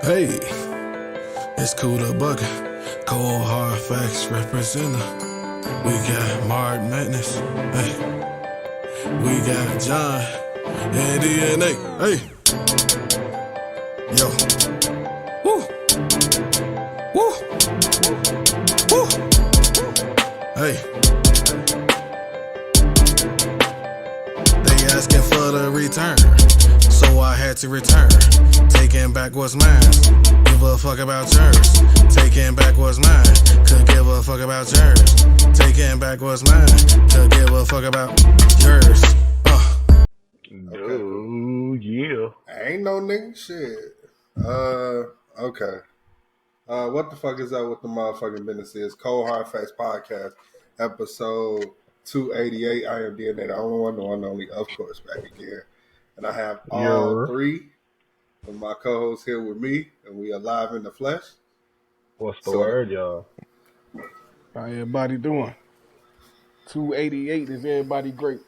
Hey, it's cool to bucket. Cold hard facts representing. We got Mark Madness. Hey, we got John and DNA. Hey, yo, woo, woo, woo. Hey, they asking for the return, so I had to return. Taking back what's mine. Give a fuck about yours. Taking back what's mine. Could give a fuck about yours. Taking back what's mine. Could give a fuck about yours. Dude, yeah. Ain't no nigga shit. Okay. What the fuck is up with the motherfucking business? Is Cold Hard Facts Podcast, episode 288. I am DNA, the only one, the one and only, of course, back again. And I have all three of my co-hosts here with me, and we are live in the flesh. What's the word, y'all? How everybody doing? 288, is everybody great?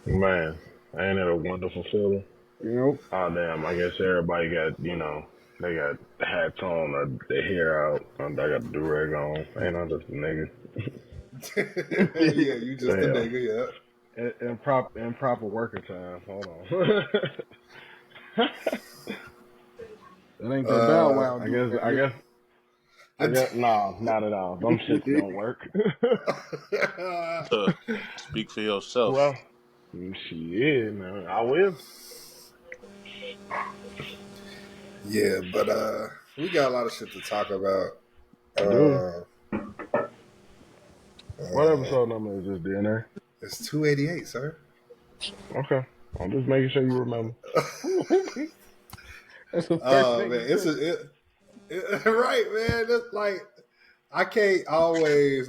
Man, ain't it a wonderful feeling? You know? Oh, damn, I guess everybody got, they got hats on or their hair out. And I got the do-rag on. Ain't I just a nigga? Yeah, you just a nigga, yeah. Improper working time. Hold on. That ain't that Bow Wow. I guess, no, not at all. Them shits don't work. Speak for yourself. Well, shit, man. I will. Yeah, but we got a lot of shit to talk about. What episode number is this, DNA? It's 288, sir. Okay. I'm just making sure you remember. That's the first thing. Man, right, man. That's like I can't always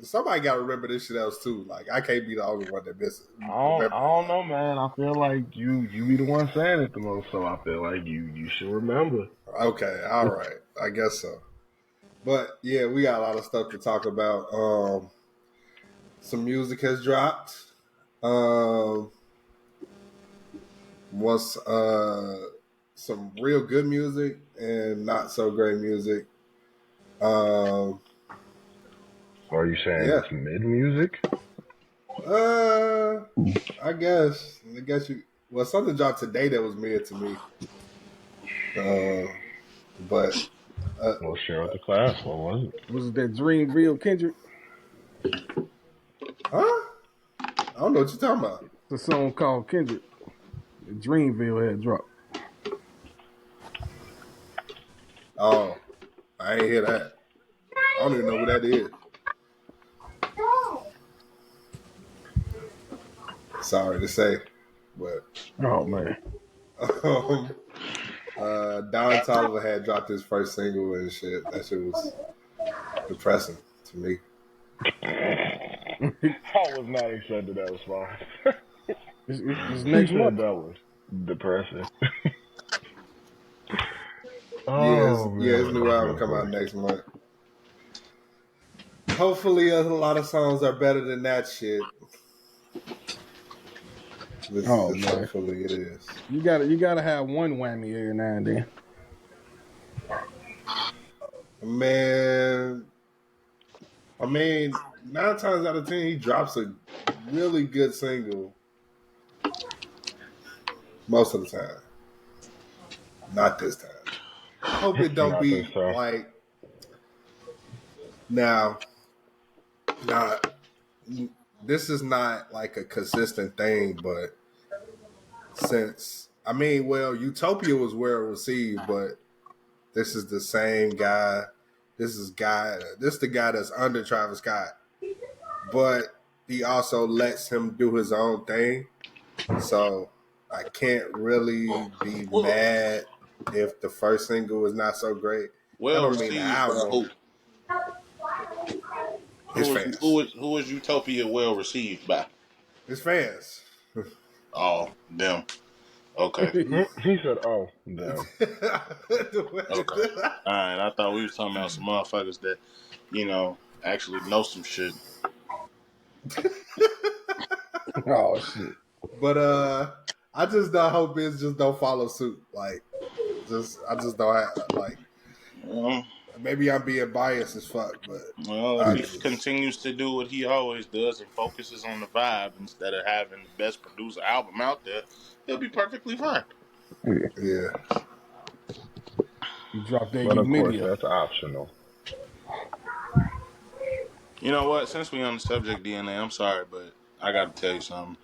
somebody gotta remember this shit else too. Like I can't be the only one that misses. I don't know, man. I feel like you be the one saying it the most, so I feel like you should remember. Okay, all right. I guess so. But yeah, we got a lot of stuff to talk about. Some music has dropped. Some real good music and not so great music. Are you saying it's mid music? I guess you. Well, something dropped today that was mid to me. But Well, share with the class. What was it? Was it that Dreamville Kendrick? Huh? I don't know what you're talking about. It's a song called Kendrick. The Dreamville had dropped. Oh, I ain't hear that. I don't even know who that is. Sorry to say, but Oh man. Don Toliver had dropped his first single and shit. That shit was depressing to me. I was not expecting that response. It's next month. That was depressing. His new album come out next month. Hopefully, a lot of songs are better than that shit. Hopefully it is. You gotta have one whammy every now and then. Man, I mean, 9 times out of 10 he drops a really good single. Most of the time. Not this time. I hope it don't be like now. This is not like a consistent thing, but Utopia was well received, but this is the same guy. This is the guy that's under Travis Scott, but he also lets him do his own thing. So I can't really be mad if the first single is not so great. Well received by who? His fans. Who is Utopia well received by? His fans. Oh, them. Okay. He said, "Oh, no." Okay. All right. I thought we was talking about some motherfuckers that, actually know some shit. Oh shit. But I just don't hope Biz just don't follow suit. Like, I just don't have like. Well, Maybe I'm being biased as fuck, but if I he just continues to do what he always does and focuses on the vibe instead of having the best producer album out there, he'll be perfectly fine. yeah. You dropped that But of course, humidity. that's optional. You know what? Since we on the subject DNA, I'm sorry, but I got to tell you something.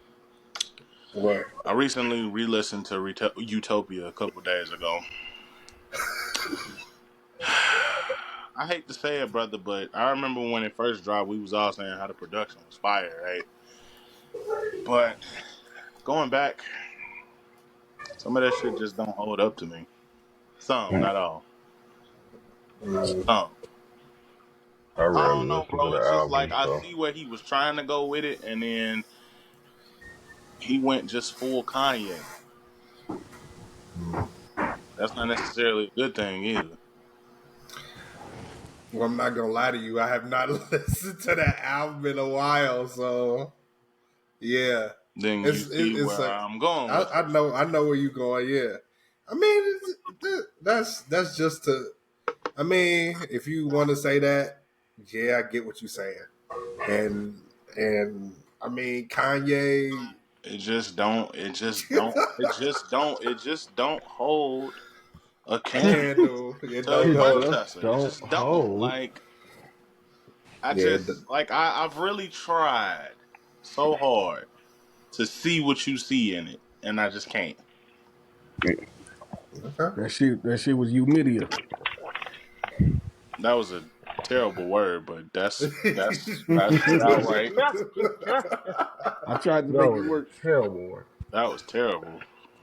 What? I recently re-listened to Utopia a couple days ago. I hate to say it, brother, but I remember when it first dropped, we was all saying how the production was fire, right? But going back, some of that shit just don't hold up to me. Some, not all. Some. I I rarely don't know, listen to bro. the It's just like album, I so see where he was trying to go with it, and then he went just full Kanye. That's not necessarily a good thing either. Well, I'm not gonna lie to you. I have not listened to that album in a while, so yeah, Then you see it's where like I'm going with it. I know where you going. Yeah, I mean that's just to. I mean, if you want to say that, yeah, I get what you're saying, and I mean Kanye. It just don't. It just don't. It just don't. It just don't hold a A candle candle, it to a don't It hold. just predecessor. It don't just don't. hold. Like I Yeah, just like I've really tried so hard to see what you see in it, and I just can't. okay. That shit was humidity. That was a terrible word, but that's about right. I tried to that make it was work. a terrible one. That was terrible.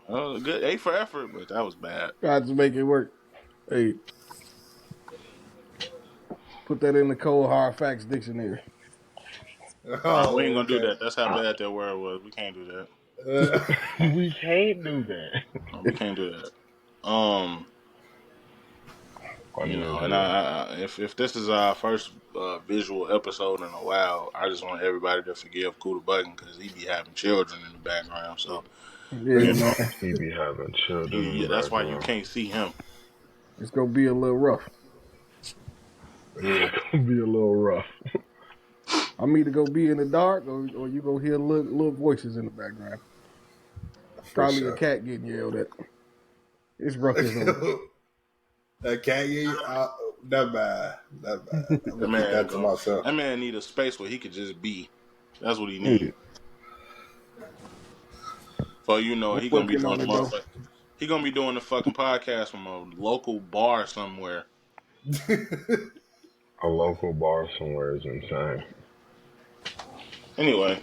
Good A for effort, but that was bad. Tried to make it work. Hey, put that in the cold hard facts dictionary. We Oh, ain't gonna do okay. that. That's how bad that word was. We can't do that. Uh, We can't do that. No, we can't do that. You Funny know, as and hell. if this is our first visual episode in a while, I just want everybody to forgive Kuda Button because he be having children in the background. So Yeah, you know, man. He be having children in the that's why you background. can't see him. It's gonna be a little rough. yeah. Be a little rough. I'm either gonna be in the dark or you gonna hear little voices in the background. For Probably a sure. cat getting yelled at. It's ruckus on. Kanye, not bad. Not bad. I'm That gonna keep man that to go. myself. That man need a space where he could just be. That's what he Yeah. need. For you know, I'm he gonna be working doing on the it though. motherfucker. He gonna be doing the fucking podcast from a local bar somewhere. A local bar somewhere is insane. Anyway,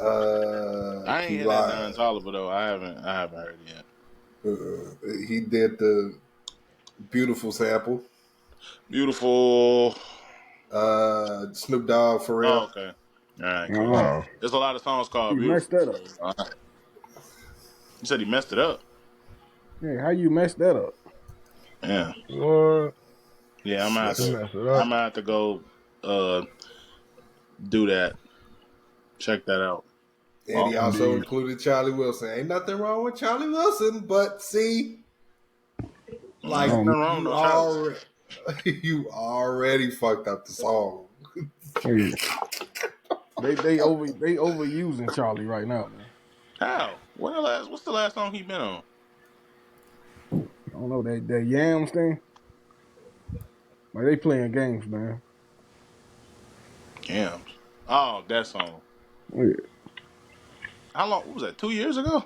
I ain't He hear that lied. Don Toliver though. I haven't heard it yet. He did the beautiful sample. Beautiful. Snoop Dogg for Oh, real. okay. All right, cool. Uh-huh. Oh, There's a lot of songs called You messed Beautiful. that So, up. you said he messed it up. Yeah, how you messed that up? Yeah, what? yeah. I'm gonna have You Yes. to. mess it I'm up? gonna have to go do that. Check that out. And he Oh, also indeed. included Charlie Wilson. Ain't nothing wrong with Charlie Wilson, but see, like Ain't nothing wrong you with Charlie. already you already fucked up the song. Yeah. They overusing Charlie right now, man. How? What's the last song he been on? I don't know that Yams thing. Like they playing games, man. Yams. Oh, that song. Yeah, How long? What was that? 2 years ago?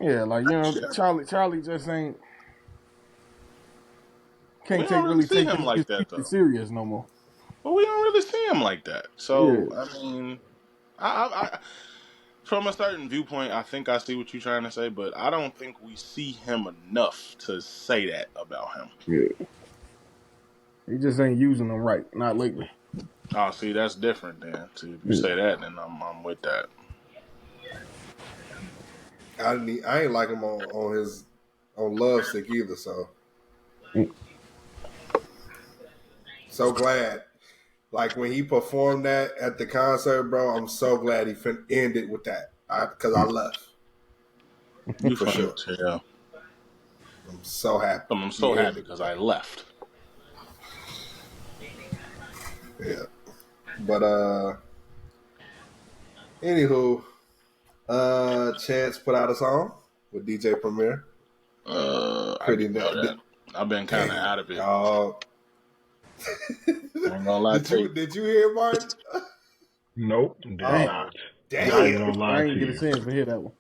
yeah, like Charlie just ain't We can't don't really really see take him his like that shit though. serious no more. But we don't really see him like that. Yeah, So I mean, I from a certain viewpoint, I think I see what you're trying to say, but I don't think we see him enough to say that about him. yeah. He just ain't using them right, not lately. Oh, see, that's different then. See, if you Yeah. say that, then I'm with that. I ain't like him on Love Sick either. So glad Like when he performed that at the concert, bro, I'm so glad he ended with that because I left You for funny sure. as hell. I'm so happy. I'm he so happy ended because with I left. that. Yeah, but anywho, Chance put out a song with DJ Premier. I Pretty didn't know that. I've been kind of out of it. dog. I ain't gonna lie to you. Did you hear Martin? Nope, did Oh, not. Not even damn. gonna lie I to ain't get a you. chance to hear that one.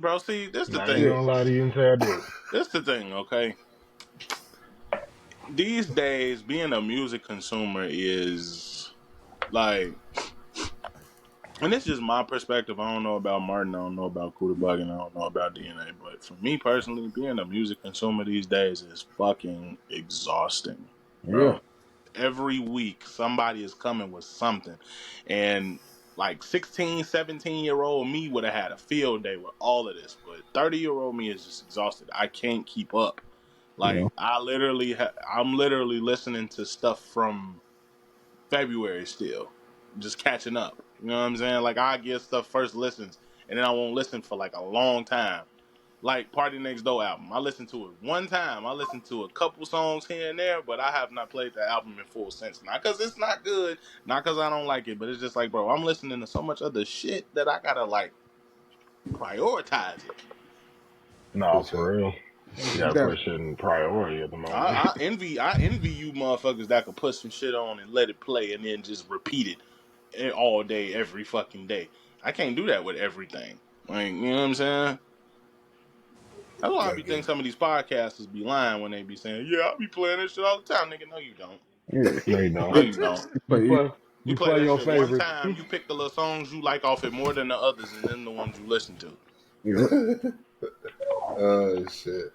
Bro, see, this the Not even thing. gonna lie to you and say I did. This the thing, okay? These days, being a music consumer is like, and it's just my perspective. I don't know about Martin. I don't know about Kuda Bug, and I don't know about DNA. But for me personally, being a music consumer these days is fucking exhausting, Yeah. bro. Every week, somebody is coming with something. And like 16, 17-year-old me would have had a field day with all of this. But 30-year-old me is just exhausted. I can't keep up. Yeah. Like, I'm literally listening to stuff from February still, just catching up. You know what I'm saying? Like, I get stuff first listens, and then I won't listen for like a long time. Like Party Next Door album, I listened to it one time. I listened to a couple songs here and there, but I have not played the album in full since. Not because it's not good, not because I don't like it, but it's just like, bro, I'm listening to so much other shit that I gotta like prioritize it. Nah, for real. You gotta That- put shit in priority at the moment. I envy you motherfuckers that could put some shit on and let it play and then just repeat it all day, every fucking day. I can't do that with everything. Like, you know what I'm saying? That's why I be thinking some of these podcasters be lying when they be saying, "Yeah, I be playing this shit all the time." Nigga, no, you don't. yeah. No, you No, don't. you don't. You play, You you play play that your shit one favorites. time. You pick the little songs you like off it more than the others, and then the ones you listen to. Yeah. Oh shit.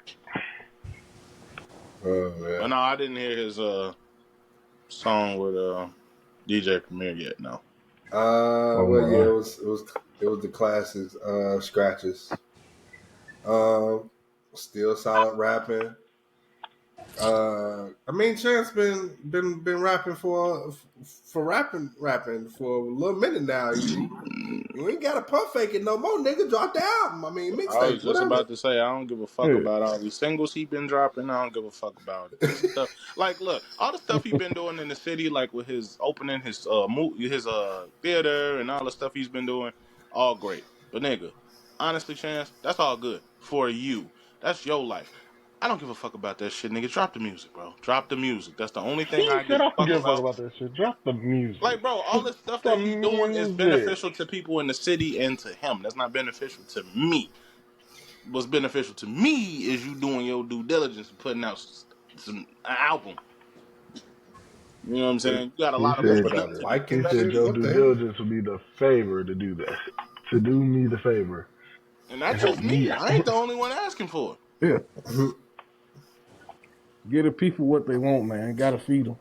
Oh But man. no, I didn't hear his song with DJ Premier yet. No. Well, yeah, it was the classics, scratches. Still solid rapping. I mean, Chance been rapping for rapping for a little minute now. You ain't got to pump fake it no more, nigga. Drop the album. I mean, I was mixtape, just whatever. about to say I don't give a fuck Yeah. about all these singles he been dropping. I don't give a fuck about this stuff. Like, look, all the stuff he been doing in the city, like with his opening his theater and all the stuff he's been doing, all great. But nigga, honestly, Chance, that's all good for you. That's your life. I don't give a fuck about that shit, nigga. Drop the music, bro. Drop the music. That's the only thing He I said give I a don't fuck give a fuck about. about that shit. Drop the music. Like, bro, all the stuff The that he doing is music. beneficial to people in the city and to him. That's not beneficial to me. What's beneficial to me is you doing your due diligence and putting out an album. You know what I'm saying? You got a He lot of said, Put moving out up to do, he liking said shit. especially. your What due the hell? diligence would be the favor to do that. To do me the favor. And that's Help just me me. out. I ain't the only one asking for it. Yeah. Give the people what they want, man. Gotta feed them.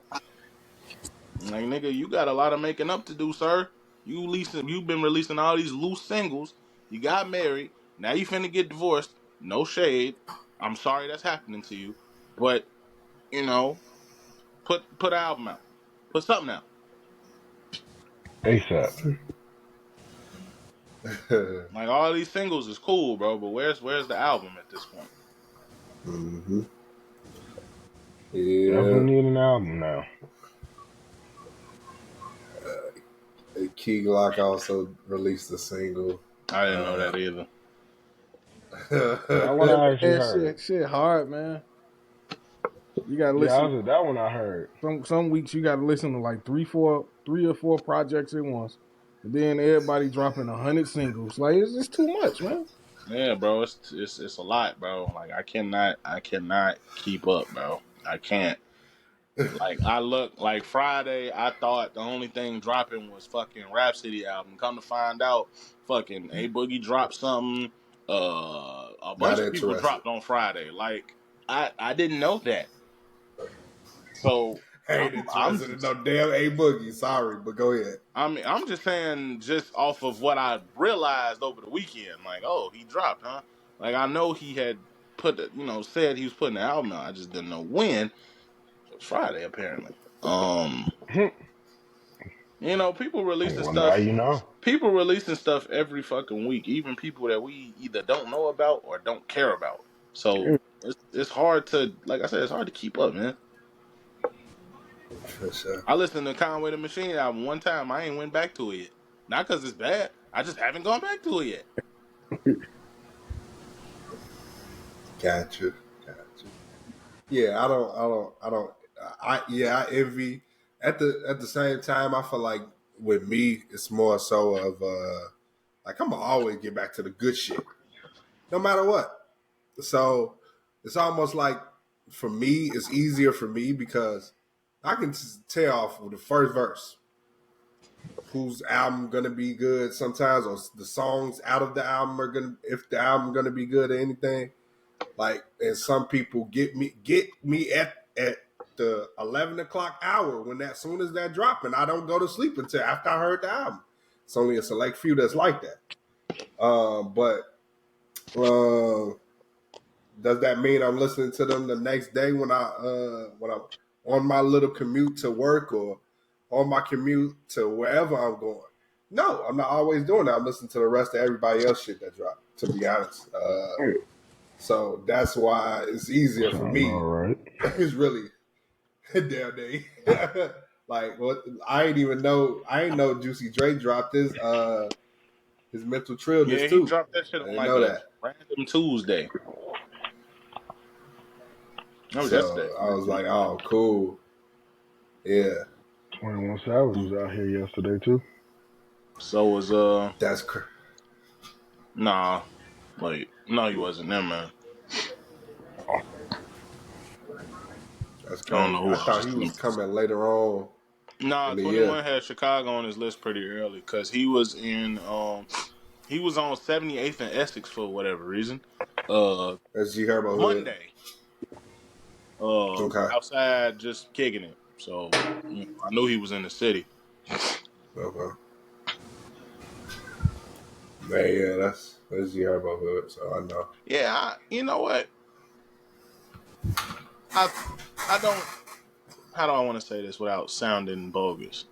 Like, nigga, you got a lot of making up to do, sir. You've been releasing all these loose singles. You got married. Now you finna get divorced. No shade. I'm sorry that's happening to you. But, you know, put an album out. Put something out. ASAP. Like, all these singles is cool, bro, but where's the album at this point? Mm-hmm. Definitely Yeah. need an album now. Key Glock also released a single. I didn't know that either. That one I actually heard. Shit hard, man. You gotta Yeah, listen. that one I heard. Some weeks you gotta listen to like three or four projects at once. And then everybody dropping 100 singles. Like it's just too much, man. Yeah, bro, it's a lot, bro. Like I cannot keep up, bro. I can't. Like I look like Friday, I thought the only thing dropping was fucking Rhapsody album. Come to find out, fucking A Boogie dropped something. A bunch of people interested. dropped on Friday. Like I didn't know that. So Ain't interested in no damn A Boogie. Sorry, but go ahead. I mean, I'm just saying, just off of what I realized over the weekend, like, oh, he dropped, huh? Like, I know he had said he was putting the album out. I just didn't know when. It was Friday, apparently. You know, people releasing Well, now stuff. you know. People releasing stuff every fucking week. Even people that we either don't know about or don't care about. So it's hard to, like I said, it's hard to keep up, man. For sure. I listened to Conway the Machine album one time. I ain't went back to it yet. Not because it's bad. I just haven't gone back to it yet. Gotcha. Yeah, I envy. At the same time, I feel like with me, it's more so of like I'm gonna always get back to the good shit, no matter what. So it's almost like for me, it's easier for me because I can tell off with the first verse whose album gonna be good sometimes, or the songs out of the album are gonna, if the album gonna be good or anything. Like, and some people get me at the 11 o'clock hour when that soon as that drop, and I don't go to sleep until after I heard the album. It's only a select few that's like that. But does that mean I'm listening to them the next day when I'm on my little commute to work or on my commute to wherever I'm going? No, I'm not always doing that. I'm listening to the rest of everybody else shit that dropped, to be honest. So that's why it's easier for me. All right. It's really damn day. Like, what? I ain't know Juicy J dropped his Mental Trillness too. He dropped that shit on like a random Tuesday. That was yesterday. I was like, oh, cool. Yeah. 21 Savage was out here yesterday too. So was That's crazy. Nah, like no, he wasn't there, man. That's crazy. I don't know who I thought he was coming later on. Nah, 21 had Chicago on his list pretty early because he was in he was on 78th and Essex for whatever reason. As you heard about Monday. Okay. Outside just kicking it. So I knew he was in the city. Okay. Man, yeah, that's you heard about Hood, so I know. Yeah, you know what? I don't. How do I want to say this without sounding bogus?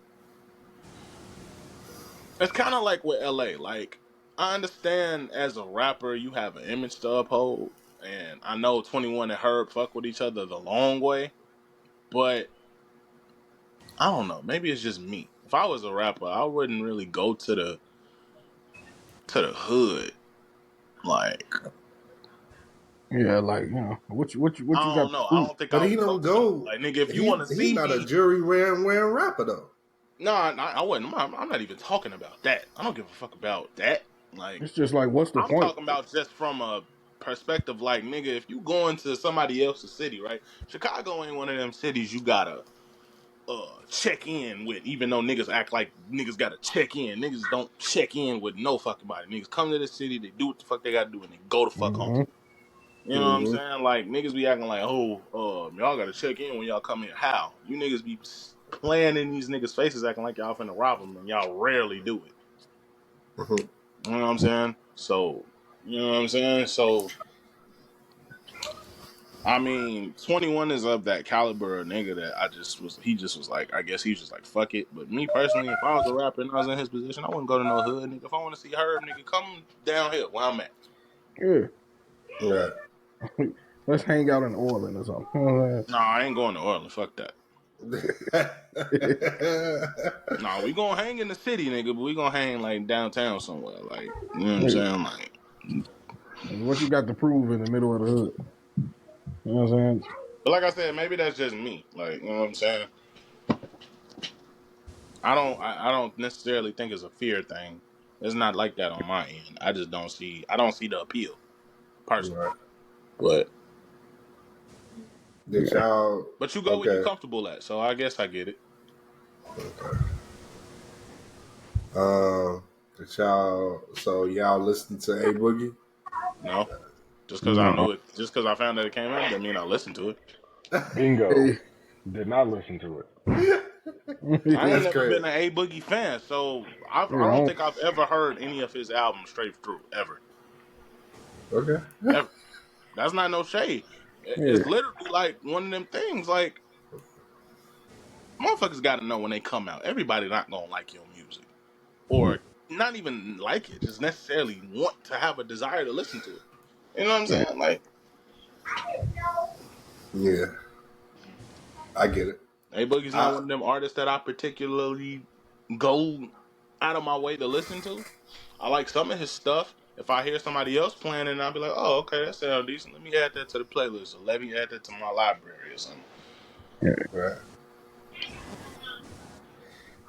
It's kind of like with LA. Like, I understand as a rapper, you have an image to uphold. And I know 21 and Herb fuck with each other the long way. But, I don't know. Maybe it's just me. If I was a rapper, I wouldn't really go to the hood. Like... Yeah, like, you know, what you got? I don't know. I don't think but I he would don't go. Like, nigga, if you want to see he's not me, a jury wearing rapper though. No, I wouldn't. I'm not even talking about that. I don't give a fuck about that. Like, It's just like, what's the I'm point? talking about just from a perspective, like, nigga, if you go into somebody else's city, right? Chicago ain't one of them cities you gotta check in with, even though niggas act like niggas gotta check in. Niggas don't check in with no fucking body. Niggas come to the city, they do what the fuck they gotta do, and they go the fuck home. You know what I'm saying? Like, niggas be acting like, oh, y'all gotta check in when y'all come here. How? You niggas be playing in these niggas' faces acting like y'all finna rob them, and y'all rarely do it. You know what I'm saying? So, you know what I'm saying? So, I mean, 21 is of that caliber of nigga that he just was like, I guess he was just like, fuck it. But me personally, if I was a rapper and I was in his position, I wouldn't go to no hood, nigga. If I want to see Herb, nigga, come down here where I'm at. Yeah. Yeah. Let's hang out in Orland or something. Nah, I ain't going to Orland. Fuck that. Nah, we gonna hang in the city, nigga, but we gonna hang like downtown somewhere. Like, you know what I'm saying? Like, what you got to prove in the middle of the hood? You know what I'm saying? but like I said, maybe that's just me. Like, you know what I'm saying? I don't necessarily think it's a fear thing. It's not like that on my end. I don't see the appeal, personally. Right. But Did y'all? But you go where you're comfortable at, so I guess I get it. Okay. Did y'all? So y'all listen to A Boogie? No, just because I knew it, just because I found that it came out, doesn't mean I listened to it. Bingo. Did not listen to it. I ain't never been an A Boogie fan, so I don't think I've ever heard any of his albums straight through, ever. Okay. Ever. That's not no shade. It's literally like one of them things. Like, motherfuckers got to know when they come out. Everybody not gonna like your music, or not even like it, just necessarily want to have a desire to listen to it. You know what I'm saying? Like, Yeah, I get it. A Boogie's not I, one of them artists that I particularly go out of my way to listen to. I like some of his stuff. If I hear somebody else playing it, I'll be like, oh, okay, that sounds decent. Let me add that to the playlist, or let me add that to my library or something. right.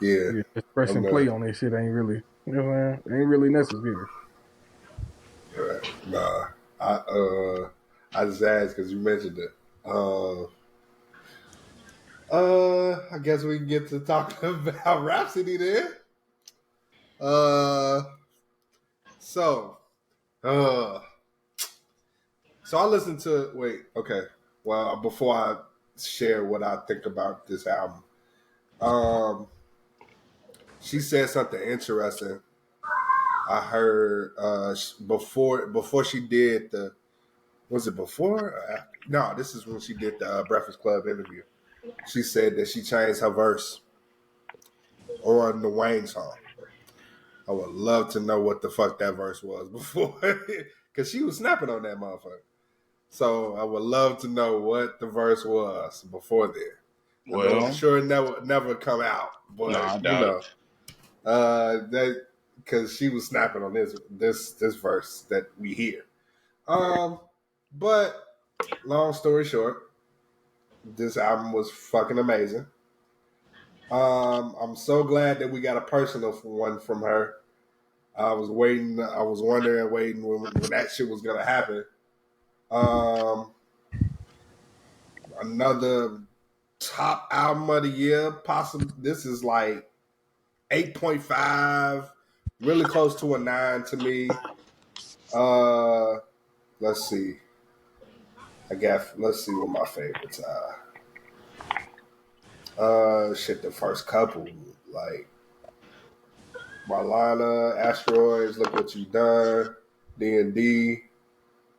Yeah, Yeah, just press I'm and not. play on that shit ain't really, you know what I'm saying? Ain't really necessary. Right. Nah, I just asked because you mentioned it. I guess we can get to talking about Rhapsody then. Uh, so, uh, so I listened to. Wait, okay. Well, before I share what I think about this album, she said something interesting. I heard before she did the. Was it before? Or after? No, this is when she did the Breakfast Club interview. She said that she changed her verse on the Wayne song. I would love to know what the fuck that verse was before, because she was snapping on that motherfucker. So I would love to know what the verse was before then. I know Well, for sure it never come out, but no, I you doubt know, it. that because she was snapping on this verse that we hear. But long story short, this album was fucking amazing. I'm so glad that we got a personal one from her. I was waiting. I was wondering, waiting when that shit was gonna happen. Another top album of the year, possibly. This is like 8.5, really close to a 9 to me. Let's see. Let's see what my favorites are. Shit, the first couple, like Marlana, Asteroids, Look What You Done, D&D.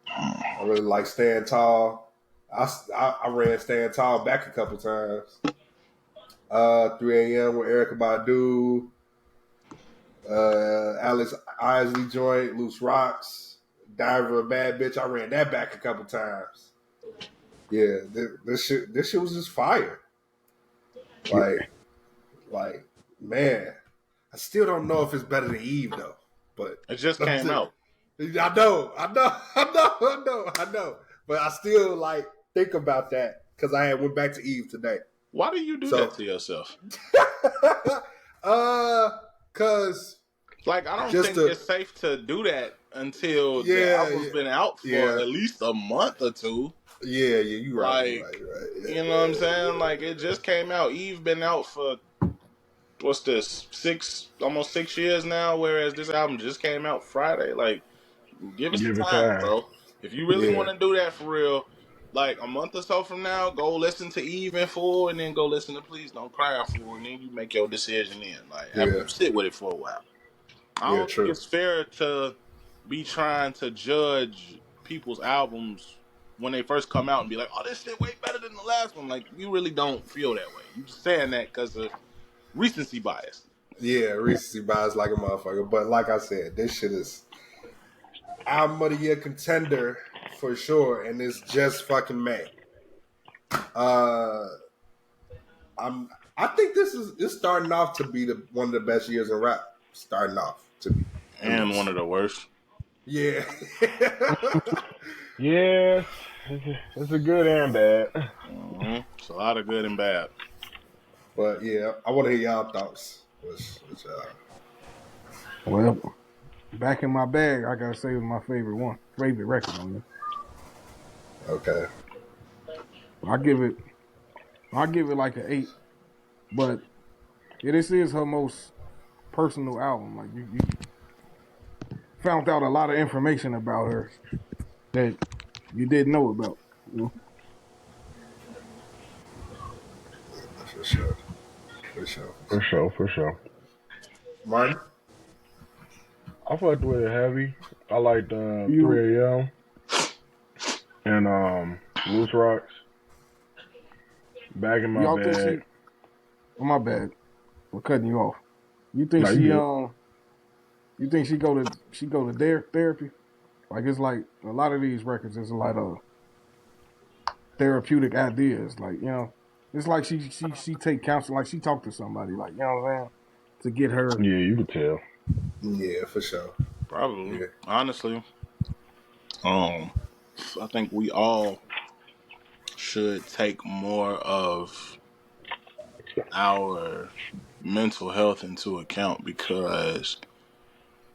I really like Stand Tall. I ran Stand Tall back a couple times. 3 a.m. with Erykah Badu, Alex Isley joint, Loose Rocks, Diver, a Bad Bitch. I ran that back a couple times. Yeah, this shit was just fire. Like, man, I still don't know if it's better than Eve though. But It just came out. I know. But I still like think about that because I went back to Eve today. Why do you do that to yourself? Cause like I don't think it's safe to do that until the album's been out for at least a month or two. Yeah, you right. Like, right. Yeah, you know what I'm saying? Like it just came out. Eve been out for what's this, almost 6 years now, whereas this album just came out Friday. Like, give it some time, bro. If you really want to do that for real, like a month or so from now, go listen to Eve in full and then go listen to Please Don't Cry in full, and then you make your decision then. Like, sit with it for a while. I don't think it's fair to be trying to judge people's albums when they first come out and be like, oh, this shit way better than the last one. Like, you really don't feel that way. You just saying that because of recency bias. Yeah, recency bias like a motherfucker. But like I said, this shit is album of the year contender for sure, and it's just fucking May. I think it's starting off to be one of the best years in rap. Starting off to be, and one of the worst. Yeah. Yeah, it's a good and bad. Mm-hmm. It's a lot of good and bad. But yeah, I want to hear y'all thoughts. Well, Back in My Bag, I gotta say, was my favorite record on there. Okay. I give it like an 8, but this is her most personal album. Like you found out a lot of information about her that you didn't know about. You know? For sure. Martin? I fucked with it heavy. I liked 3 a.m. and Loose Rocks. Back in My Bag. Oh, my bad for cutting you off. You think No, she you you think she go to their therapy? Like it's like a lot of these records is a lot of therapeutic ideas. Like, you know, it's like she take counsel, like she talked to somebody, like, you know what I'm saying? To get her. good. Yeah, you could tell. Yeah, for sure. Probably. Yeah. Honestly, I think we all should take more of our mental health into account because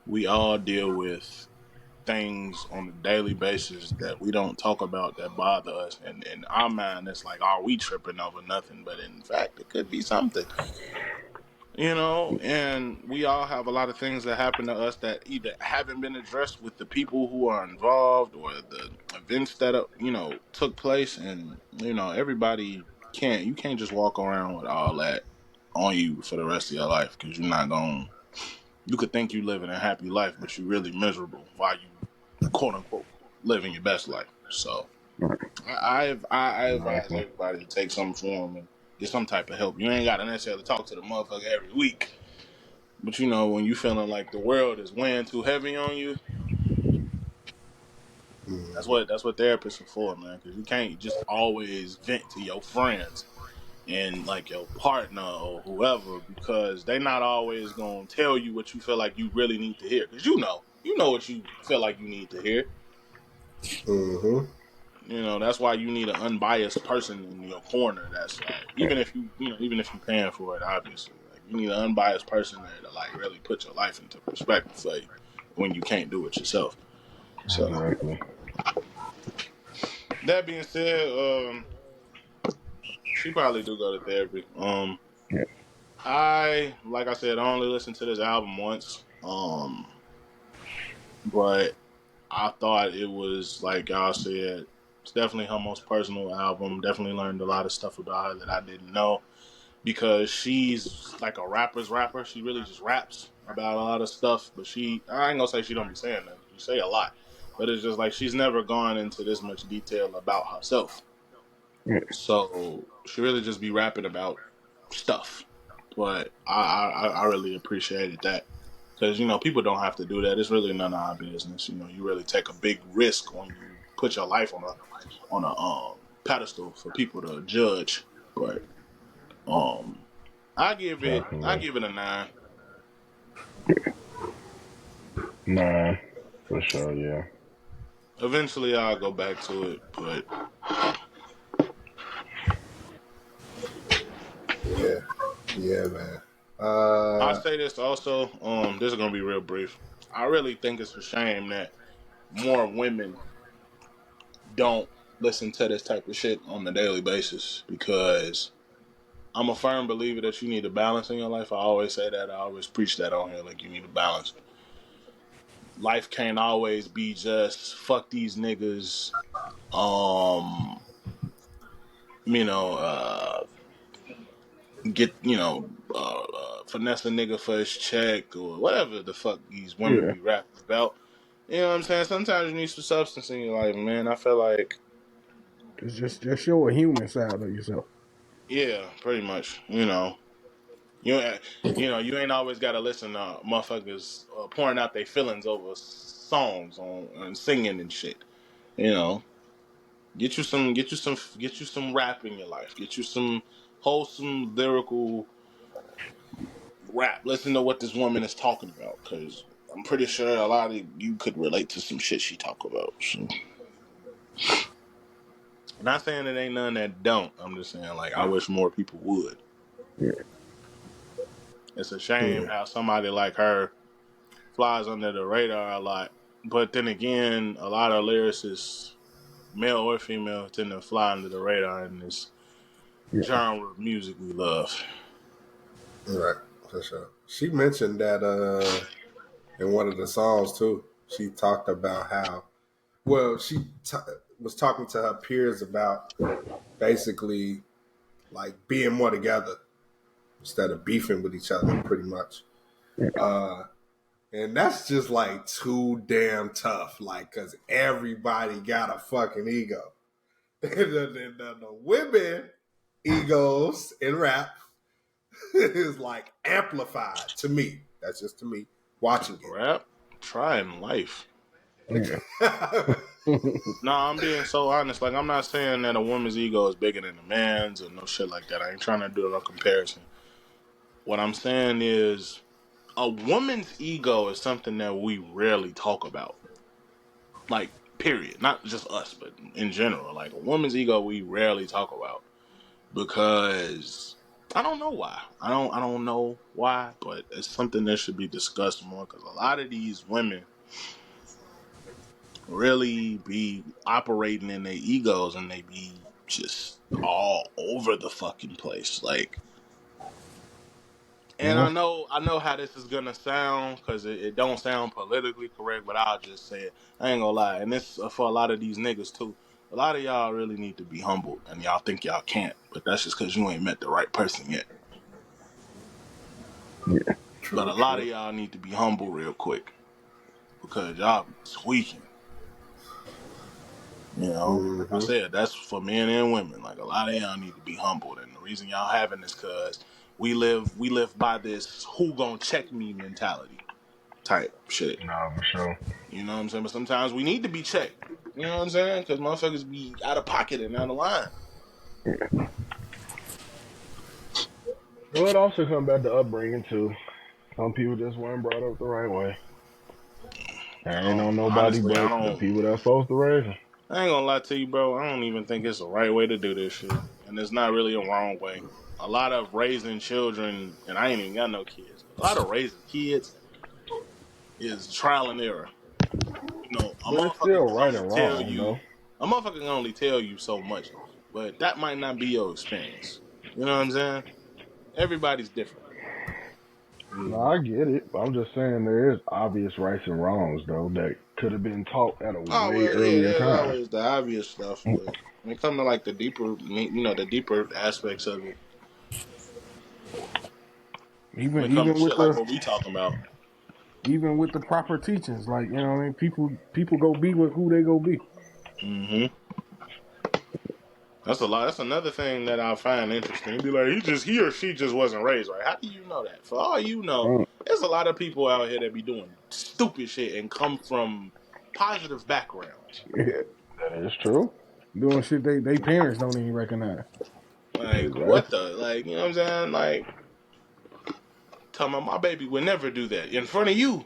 we all deal with things on a daily basis that we don't talk about that bother us. And in our mind, it's like, are we tripping over nothing? But in fact, it could be something. You know, and we all have a lot of things that happen to us that either haven't been addressed with the people who are involved or the events that took place, and everybody you can't just walk around with all that on you for the rest of your life because you're not going. You could think you living a happy life, but you're really miserable while you quote unquote living your best life. So I advise Exactly. everybody to take some form and get some type of help. You ain't got to necessarily talk to the motherfucker every week, but when you feeling like the world is weighing too heavy on you, that's Mm-hmm. what therapists are for, man. Because you can't just always vent to your friends and like your partner or whoever because they're not always gonna tell you what you feel like you really need to hear. Because you know what you feel like you need to hear. Mm-hmm. That's why you need an unbiased person in your corner. That's like, even if you're paying for it, obviously, like you need an unbiased person there to like really put your life into perspective for you when you can't do it yourself. So Exactly. that being said, she probably do go to therapy. Yeah. Like I said, I only listened to this album once. But I thought it was like y'all said, it's definitely her most personal album. Definitely learned a lot of stuff about her that I didn't know because she's like a rapper's rapper. She really just raps about a lot of stuff, but I ain't gonna say she don't be saying that. She say a lot, but it's just like she's never gone into this much detail about herself. Yeah. So she really just be rapping about stuff. But I really appreciated that because people don't have to do that. It's really none of our business. You really take a big risk when you put your life on a pedestal for people to judge. But um, I Definitely. give it a 9. Nah, for sure. Yeah. Eventually, I'll go back to it, but Yeah. Yeah, man. I Uh, say this also. This is gonna be real brief. I really think it's a shame that more women don't listen to this type of shit on a daily basis because I'm a firm believer that you need a balance in your life. I always say that. I always preach that on here. Like, you need a balance. Life can't always be just fuck these niggas. Um, you know, get finesse a nigga for his check or whatever the fuck these women Yeah. be rapping about. You know what I'm saying? Sometimes you need some substance in your life, man. I feel like, It's just show a human side of yourself. yeah, pretty much. You you ain't always got to listen to motherfuckers pouring out their feelings over songs on and singing and shit. You know, get you some rap in your life. Get you some wholesome lyrical rap. Listen to what this woman is talking about, because I'm pretty sure a lot of you could relate to some shit she talk about. So, not saying it ain't none that don't. I'm just saying, like, I wish more people would. Yeah. It's a shame yeah. how somebody like her flies under the radar a lot. But then again, a lot of lyricists, male or female, tend to fly under the radar in this genre of music we love. Right. For sure. She mentioned that in one of the songs too. She talked about how well was talking to her peers about basically like being more together instead of beefing with each other, pretty much. Uh, and that's just like too damn tough, like, because everybody got a fucking ego. The women egos in rap is like amplified to me. That's just to me watching it. Rap, trying life. Yeah. No, I'm being so honest. Like, I'm not saying that a woman's ego is bigger than a man's or no shit like that. I ain't trying to do no comparison. What I'm saying is, a woman's ego is something that we rarely talk about. Like, period. Not just us, but in general. Like, a woman's ego we rarely talk about because I don't know why. I don't know why, but it's something that should be discussed more because a lot of these women really be operating in their egos and they be just all over the fucking place. Like, and Yeah. I know how this is gonna sound because it don't sound politically correct, but I'll just say it. I ain't gonna lie, and this for a lot of these niggas too. A lot of y'all really need to be humbled, and y'all think y'all can't, but that's just because you ain't met the right person yet. Yeah. But a lot of y'all need to be humble real quick because y'all be tweaking. You know, I said that's for men and women. Like, a lot of y'all need to be humbled, and the reason y'all having this because we live by this "who gonna check me" mentality type shit. Nah, for sure. You know what I'm saying? But sometimes we need to be checked. You know what I'm saying? Because motherfuckers be out of pocket and out of line. Well, it also comes back to upbringing too. Some people just weren't brought up the right way. There ain't on nobody Honestly, but the people that's supposed to raise them. I ain't gonna lie to you, bro. I don't even think it's the right way to do this shit, and it's not really a wrong way. A lot of raising children, and I ain't even got no kids. A lot of raising kids is trial and error. You know, a But it's motherfucker still can right only and tell wrong, you, though. a motherfucker can only tell you so much, but that might not be your experience. You know what I'm saying? Everybody's different. No, I get it. But I'm just saying there is obvious rights and wrongs, though, that could have been taught at a Oh way well, yeah, earlier there's time. always the obvious stuff, but when it comes to like the deeper, the deeper aspects of it, when it comes Even to with shit like the what we talking about, proper teachings, like, you know what I mean, people go be with who they go be. hmm that's a lot. That's another thing that I find interesting. Be like, he or she just wasn't raised right. How do you know that? For all you know, Mm. there's a lot of people out here that be doing stupid shit and come from positive backgrounds. That is true. Doing shit they parents don't even recognize. Like, what Exactly. the, like, you know what I'm saying? Like, tell my baby would never do that in front of you.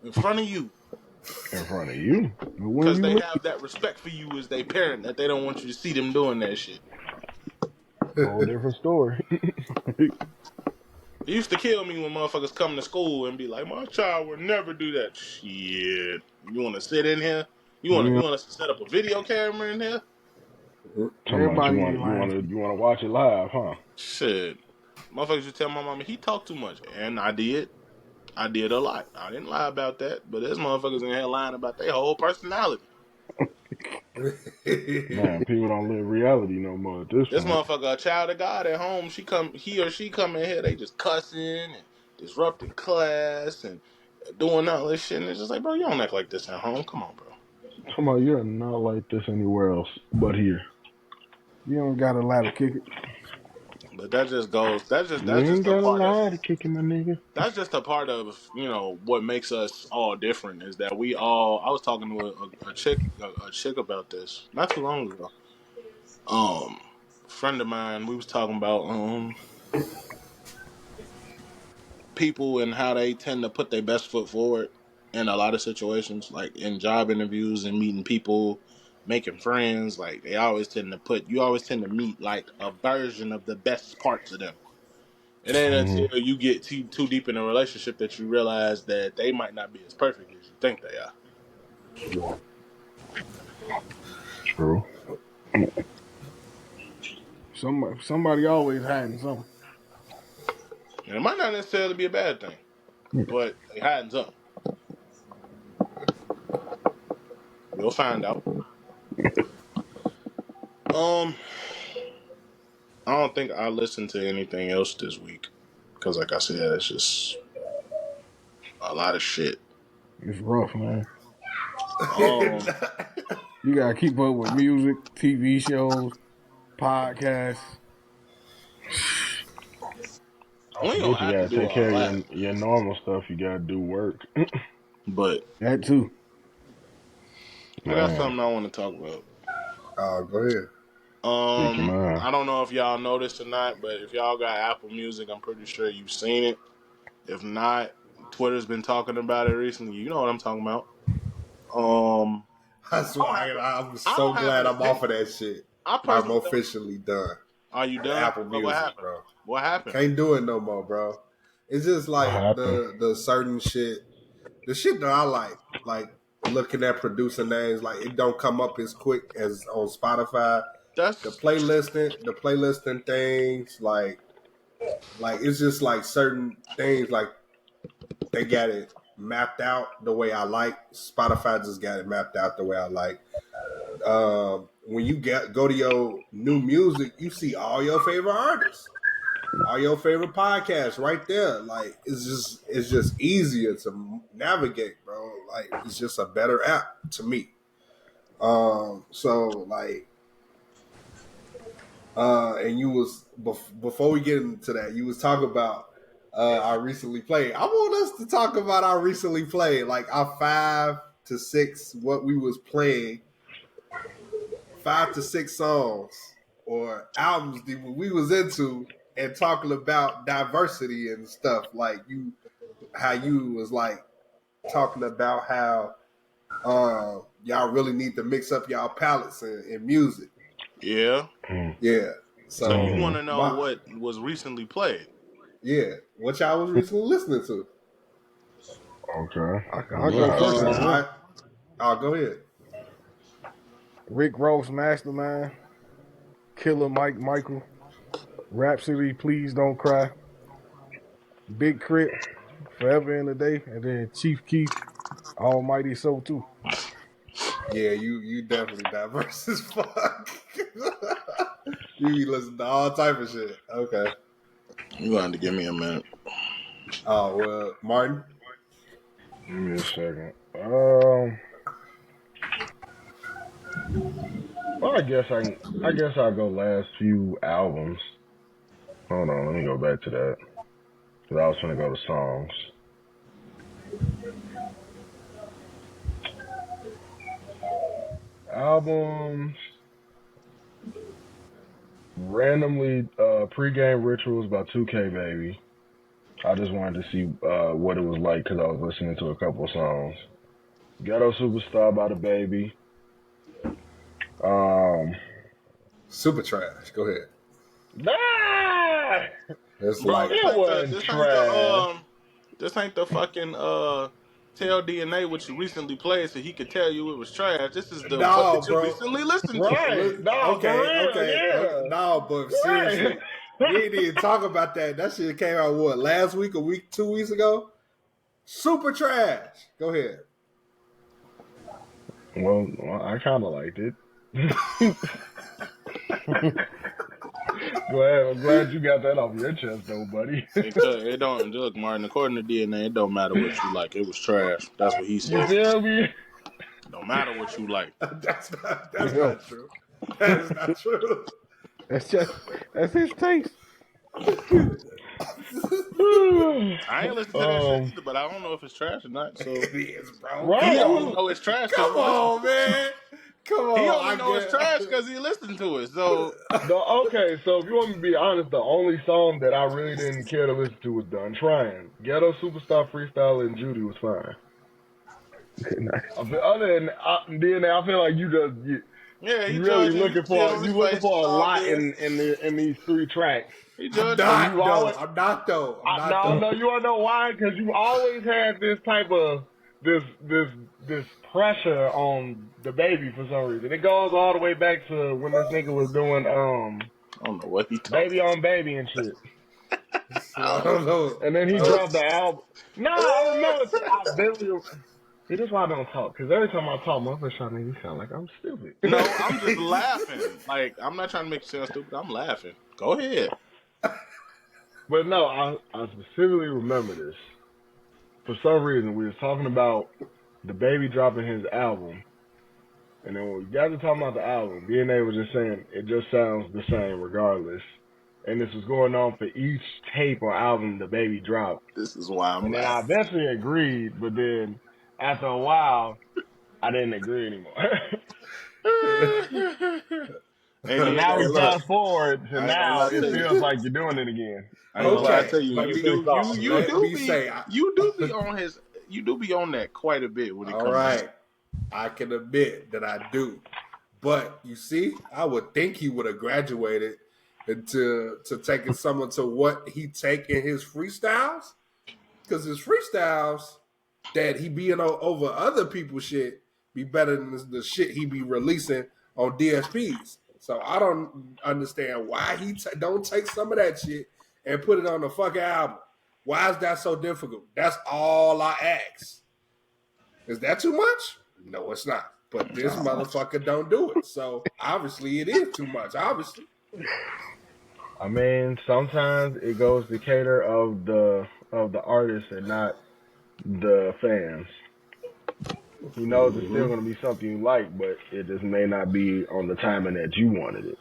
In front of you. In front of you. But when Because you they leave, have that respect for you as they parent that they don't want you to see them doing that shit. Whole different story. It used to kill me when motherfuckers come to school and be like, my child would never do that. Shit. You want to sit in here? You want yeah, us to set up a video camera in here? Talking about everybody ain't lying. you want to watch it live, huh? Shit. Motherfuckers used to tell my mama he talked too much. And I did. I did a lot. I didn't lie about that. But there's motherfuckers in here lying about their whole personality. Man, people don't live reality no more at this This point. motherfucker, a child of God at home, he or she come in here, they just cussing and disrupting class and doing all this shit. And it's just like, bro, you don't act like this at home. Come on, bro. Come on, you're not like this anywhere else but here. You don't got a lot to kick it. But that just goes. You That's ain't just a got a part of. lie to kick him, my nigga. That's just a part of what makes us all different is that we all. I was talking to a chick about this not too long ago. A friend of mine. We was talking about people and how they tend to put their best foot forward in a lot of situations, like in job interviews and meeting people, making friends. Like you always tend to meet like a version of the best parts of them. It ain't Mm-hmm. until you get too deep in a relationship that you realize that they might not be as perfect as you think they are. True. Somebody always hiding something. And it might not necessarily be a bad thing, but they hiding something. We'll find out. I don't think I listened to anything else this week because, like I said, it's just a lot of shit. It's rough, man. Um, You gotta keep up with music, TV shows, podcasts. We ain't But gonna you have to gotta do take care all of that. your normal stuff. You gotta do work. But That too. I got Man, something I want to talk about. Go ahead. speak your mind. I don't know if y'all noticed or not, but if y'all got Apple Music, I'm pretty sure you've seen it. If not, Twitter's been talking about it recently. You know what I'm talking about. Um, That's why I'm I so don't have glad an I'm off opinion. of that shit. I I'm personally don't. officially done. Are you The done? Apple But what Music, happened? bro. What happened? Can't do it no more, bro. It's just What like happened? the certain shit, the shit that I like looking at producer names, like it don't come up as quick as on Spotify. The That's playlisting things, like it's just like certain things, like they got it mapped out the way I like. Spotify just got it mapped out the way I like. When you go to your new music, you see all your favorite artists, all your favorite podcasts right there. Like it's just easier to navigate, bro. Like it's just a better app to me. So like, and you was before we get into that, you was talking about I recently played. I want us to talk about our recently played, like our 5 to 6 what we was playing, 5 to 6 songs or albums that we was into, and talking about diversity and stuff. Like how you was like talking about how y'all really need to mix up y'all palettes in music. yeah. Yeah. So you So want to know my what was recently played? yeah, what y'all was recently listening to? Okay. I'll go first on this. I'll go ahead. Rick Ross, Mastermind, Killer Mike Michael, Rhapsody, Please Don't Cry, Big Crit, Forever in the Day, and then Chief Keef, Almighty Soul too. Yeah, you definitely diverse as fuck. You be listening to all type of shit. Okay. You going to give me a minute. Oh well, Martin. Give me a second. Well, I guess I'll go last few albums. Hold on, let me go back to that. Cause I was gonna go to songs. Albums. Randomly, pregame rituals by 2K Baby. I just wanted to see what it was like because I was listening to a couple of songs. Ghetto Superstar by the Baby. Um, Super trash. Go ahead. nah, It's Bro, like it wasn't trash. this ain't the fucking tell DNA what you recently played so he could tell you it was trash. This is the what no, did you bro. recently listen to? Right? No, for real, yeah. No, but Right. seriously, we didn't even talk about that. That shit came out what last week, 2 weeks ago. Super trash. Go ahead. Well, I kind of liked it. Glad, I'm glad you got that off your chest, though, buddy. It don't look, Martin. According to DNA, it don't matter what you like. It was trash. That's what he You said. feel me? Don't matter what you like. That's Yeah, not true. That is not true. that's his taste. I ain't listen to that shit um, either, but I don't know if it's trash or not. So It is, bro. he Come only right. on. know it's trash because Come he listened on, to it. man. Come He on. only know it's trash because he listened to it. So Okay, so if you want me to be honest, the only song that I really didn't care to listen to was Done Trying. Ghetto Superstar Freestyle and Judy was fine. Nice. Other than DNA, I feel like yeah, he you really judging. You looking see it for on his face. It's a all lot good. in these 3 tracks. He I'm judging. And not you've though. always I'm not though. I'm not no, though. you wanna know why? Because you always had this type of this pressure on the Baby for some reason. It goes all the way back to when this nigga was doing I don't know what he Baby talking. on Baby and shit. I don't know. And then he dropped the album. No, I remember. I barely. See, this is why I don't talk. Because every time I talk, my first trying to make me sound like I'm stupid. No, I'm just laughing. Like I'm not trying to make you sound stupid. I'm laughing. Go ahead. But no, I specifically remember this. For some reason, we was talking about the Baby dropping his album. And then when we got to talking about the album, DNA was just saying it just sounds the same regardless. and this was going on for each tape or album the baby dropped. This is why I'm And then I laughing. eventually agreed, but then after a while, I didn't agree anymore. And So then, now hey, we look, fast forward to I ain't gonna now, lie it to you. feels like you're doing it again. I ain't gonna lie Okay, to you. let You me let me say. you do be on his, you do be on that quite a bit when it All comes right, I can admit that I do, but you see, I would think he would have graduated into to taking someone to what he take in his freestyles, because his freestyles that he be over other people's shit be better than the shit he be releasing on DSPs. So I don't understand why he don't take some of that shit and put it on the fucking album. Why is that so difficult? That's all I ask. Is that too much? No, it's not. But this motherfucker don't do it. So obviously it is too much. Obviously. I mean, sometimes it goes to cater of the artist and not the fans. He knows it's still going to be something you like, but it just may not be on the timing that you wanted it.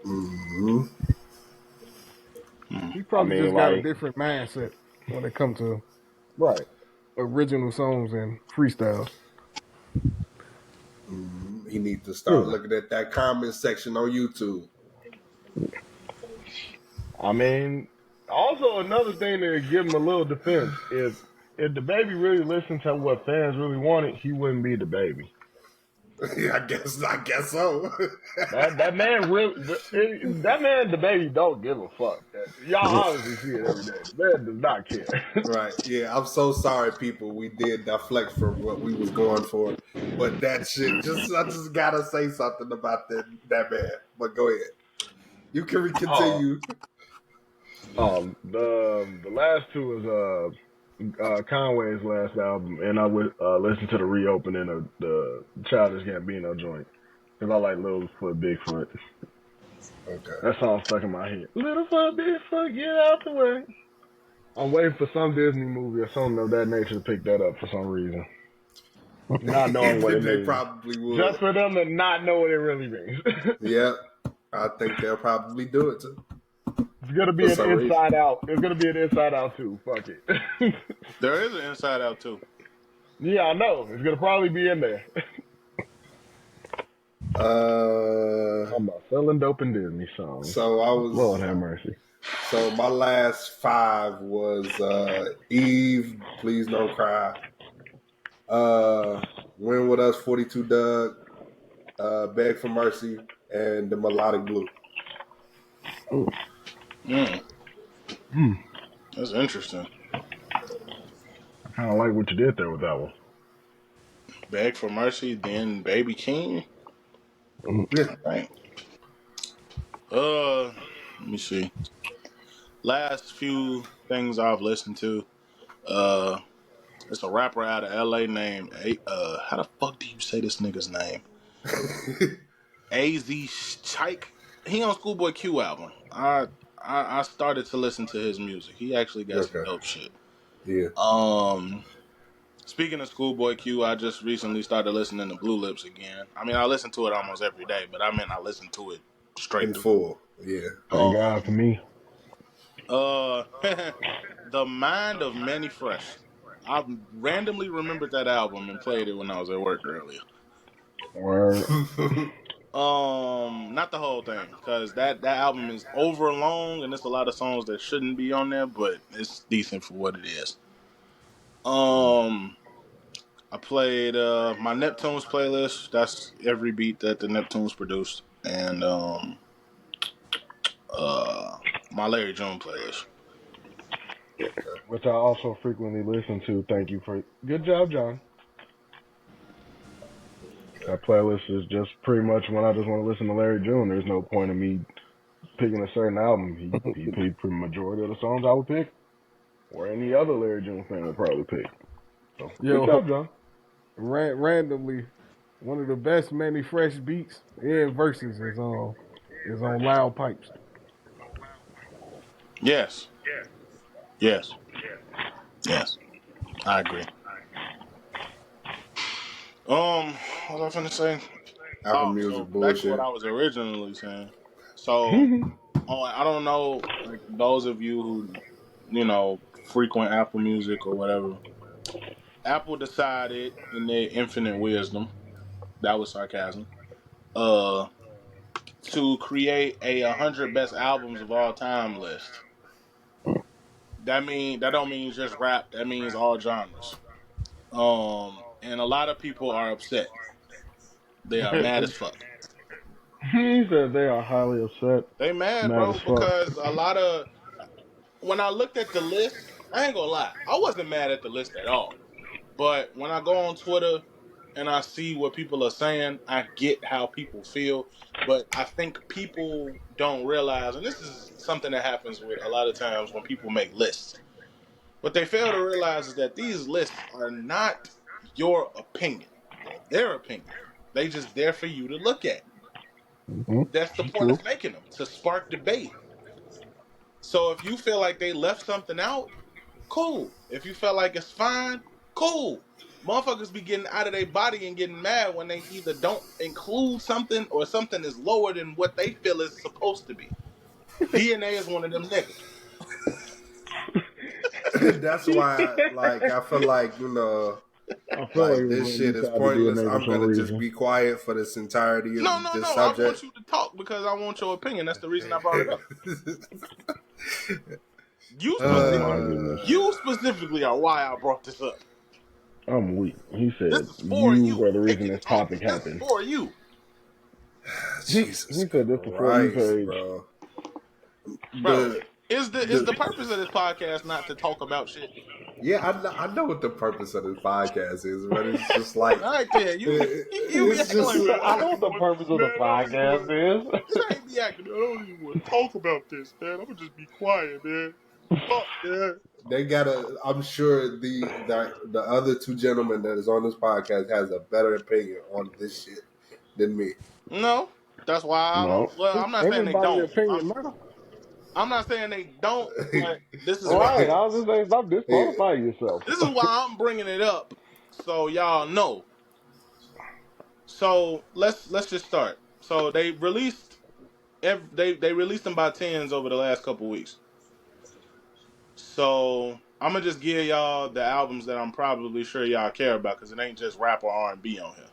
Mm-hmm. He I probably mean, just got a like, different mindset when it comes to right. original songs and freestyles. He needs to start looking at that comment section on YouTube. I mean, also another thing to give him a little defense, if the baby really listened to what fans really wanted, he wouldn't be the baby. Yeah, I guess so. That man really, that man, the baby don't give a fuck. Y'all honestly see it every day. The man does not care. Right. Yeah, I'm so sorry, people. We did deflect from what we was going for. But that shit, I just gotta say something about that man. But go ahead. You can continue. The last two is Conway's last album, and I would listen to the reopening of the Childish Gambino joint because I like Little Foot, Bigfoot. Okay. That song stuck in my head. Little Foot, Bigfoot, get out the way. I'm waiting for some Disney movie or something of that nature to pick that up for some reason. Not knowing what it They means. probably would. Just for them to not know what it really means. Yep. I think they'll probably do it too. It's gonna be For an some reason. Inside Out. It's gonna be an Inside Out too. Fuck it. There is an Inside Out too. Yeah, I know. It's gonna probably be in there. I'm about selling dope in Disney songs. So I was Lord have mercy. So my last 5 was Eve, Please Don't Cry. Win With Us, 42 Doug, Beg for Mercy, and The Melodic Blue. That's interesting. I kind of like what you did there with that one. Beg for Mercy, then Baby King. Yeah. Right. Let me see. Last few things I've listened to. It's a rapper out of LA named how the fuck do you say this nigga's name? AZ Chike. He on Schoolboy Q album. I started to listen to his music. He actually got some dope shit. Yeah. Speaking of Schoolboy Q, I just recently started listening to Blue Lips again. I mean, I listen to it almost every day, but I listen to it straight In through. full. Yeah. Thank God for me. The Mind of Manny Fresh. I randomly remembered that album and played it when I was at work earlier. Word. Not the whole thing, because that album is over long and there's a lot of songs that shouldn't be on there, but it's decent for what it is. I played my Neptunes playlist. That's every beat that the Neptunes produced, and my Larry June playlist. Which I also frequently listen to. Thank you for good job, John. That playlist is just pretty much when I just want to listen to Larry June. There's no point in me picking a certain album. He picked the majority of the songs I would pick, or any other Larry June fan would probably pick. So, good job, John. Randomly, one of the best Manny Fresh beats and verses is on Loud Pipes. Yes. I agree. What was I finna say? Apple Music so bullshit. back to what I was originally saying. So I don't know, like those of you who frequent Apple Music or whatever. Apple decided in their infinite wisdom, that was sarcasm, uh, to create a 100 best albums of all time list. That don't mean just rap. That means all genres. And a lot of people are upset. They are mad as fuck. He said they are highly upset, They mad, mad as bro, fuck. because a lot of when I looked at the list, I ain't gonna lie, I wasn't mad at the list at all. But when I go on Twitter and I see what people are saying, I get how people feel. But I think people don't realize, and this is something that happens with a lot of times when people make lists. What they fail to realize is that these lists are not your opinion. They're their opinion. They just there for you to look at. Mm-hmm. That's the point True. of making them, to spark debate. So if you feel like they left something out, cool. If you felt like it's fine, cool. Motherfuckers be getting out of their body and getting mad when they either don't include something or something is lower than what they feel is supposed to be. DNA is one of them niggas. That's why, like, I feel like I feel like this shit is decided to pointless. DNA I'm for some gonna just reason. be quiet for this entirety of No. this I want subject. you to talk because I want your opinion. That's the reason I brought it up. You specifically are why I brought this up. I'm weak. He said This is for you you. are the They reason keep this talking. topic This is happened. for you. He Jesus said this before you Christ, page. bro. Bro, is the purpose of this podcast not to talk about shit? Yeah, I know what the purpose of this podcast is, but it's just like All right, then. You be it's acting like, just man, I know what the purpose of the podcast is. this ain't be acting. I don't even want to talk about this, man. I'm gonna just be quiet, man. Fuck, man. they gotta. I'm sure the other two gentlemen that is on this podcast has a better opinion on this shit than me. No, that's why. No. I'm not saying they Everybody's don't. opinion matter. I'm not saying they don't, but this is All why. right, I was just saying, stop disqualifying yourself. This is why I'm bringing it up, so y'all know. So let's just start. So they released. They released them by tens over the last couple weeks. So I'm gonna just give y'all the albums that I'm probably sure y'all care about because it ain't just rap or R&B on here.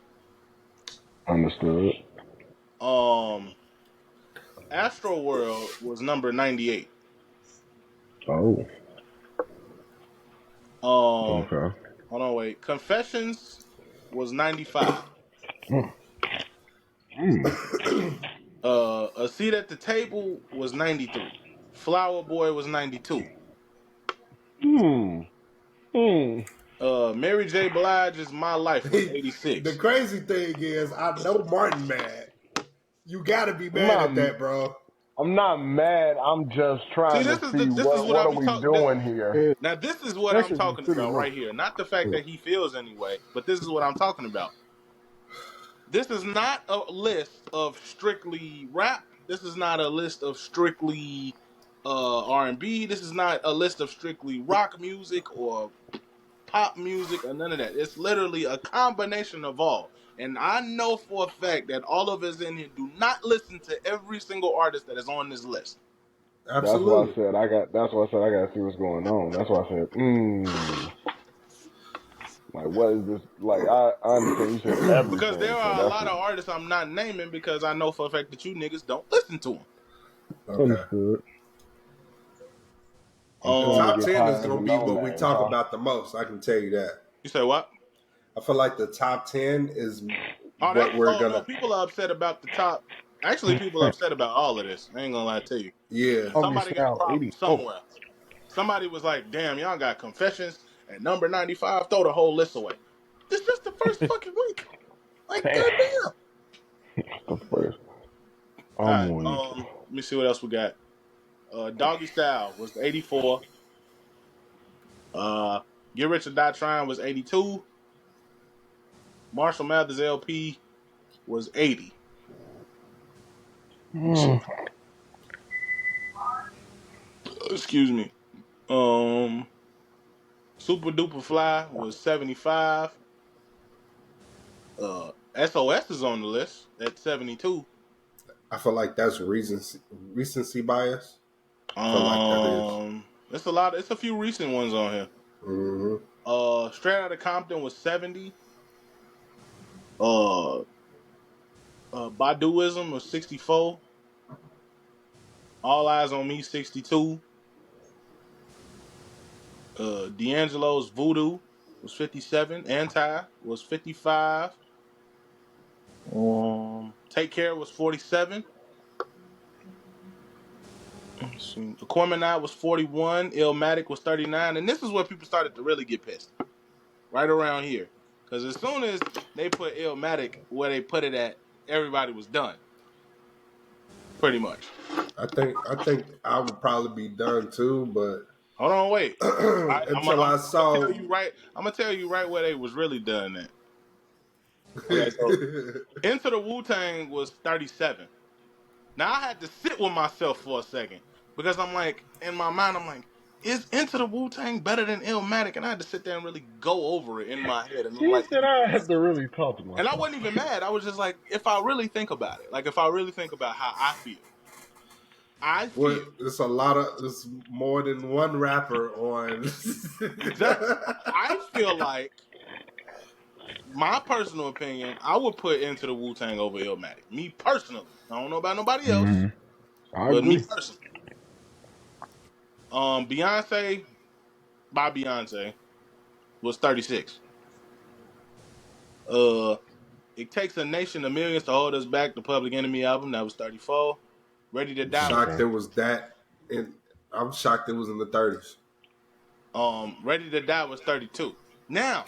Understood. Astro World was number 98. Oh. Okay. Hold on, wait. Confessions was 95. A Seat at the Table was 93. Flower Boy was 92. Mary J. Blige's My Life was 86. The crazy thing is, I know Martin mad. You gotta be mad at that, bro. I'm not mad. I'm just trying to see what are we doing here. Now this is what I'm talking about right here. Not the fact that he feels anyway, but this is what I'm talking about. This is not a list of strictly rap. This is not a list of strictly R&B. This is not a list of strictly rock music or pop music or none of that. It's literally a combination of all. And I know for a fact that all of us in here do not listen to every single artist that is on this list. Absolutely. That's why I said I gotta see what's going on. That's why I said, like, what is this? Like, I understand you said everything. Because there are a lot of artists I'm not naming because I know for a fact that you niggas don't listen to them. Okay. Understood. The top 10 is going to be what we talk about the most. I can tell you that. You say what? I feel like the top 10 is what we're going to... No, people are upset about the top. Actually, people are upset about all of this. I ain't going to lie to you. Yeah. Somebody got a problem somewhere. Somebody was like, damn, y'all got Confessions at number 95. Throw the whole list away. This is just the first fucking week. Like, goddamn. The first. All right, let me see what else we got. Doggy Style was 84. Get Rich or Die Trying was 82. Marshall Mathers LP was 80. Excuse me. Super Duper Fly was 75. SOS is on the list at 72. I feel like that's recency bias. I feel like that is. It's a lot. It's a few recent ones on here. Straight Outta Compton was 70. Baduism was 64. All Eyes on Me 62. D'Angelo's Voodoo was 57. Anti was 55. Take Care was 47. Let's see. Aquemini was 41. Illmatic was 39. And this is where people started to really get pissed. Right around here. Because as soon as they put Illmatic where they put it at, everybody was done. Pretty much. I think I would probably be done too, but Hold on, wait. until I saw. I'm gonna tell you right where they was really done at. Okay, so Into the Wu-Tang was 37. Now I had to sit with myself for a second because I'm like, in my mind, I'm like, is Into the Wu-Tang better than Illmatic? And I had to sit there and really go over it in my head. And I'm He like, said I had to really talk to myself. and I wasn't even mad. I was just like, if I really think about it, like if I really think about how I feel, Well, it's a lot of. It's more than one rapper on. I feel like, my personal opinion, I would put Into the Wu-Tang over Illmatic. Me personally. I don't know about nobody else. I But agree. me personally. Beyonce by Beyonce was 36. It Takes a Nation of Millions to Hold Us Back, the Public Enemy album, that was 34. Ready to Die. Shocked it was that, and I'm shocked it was in the 30s. Ready to Die was 32. Now,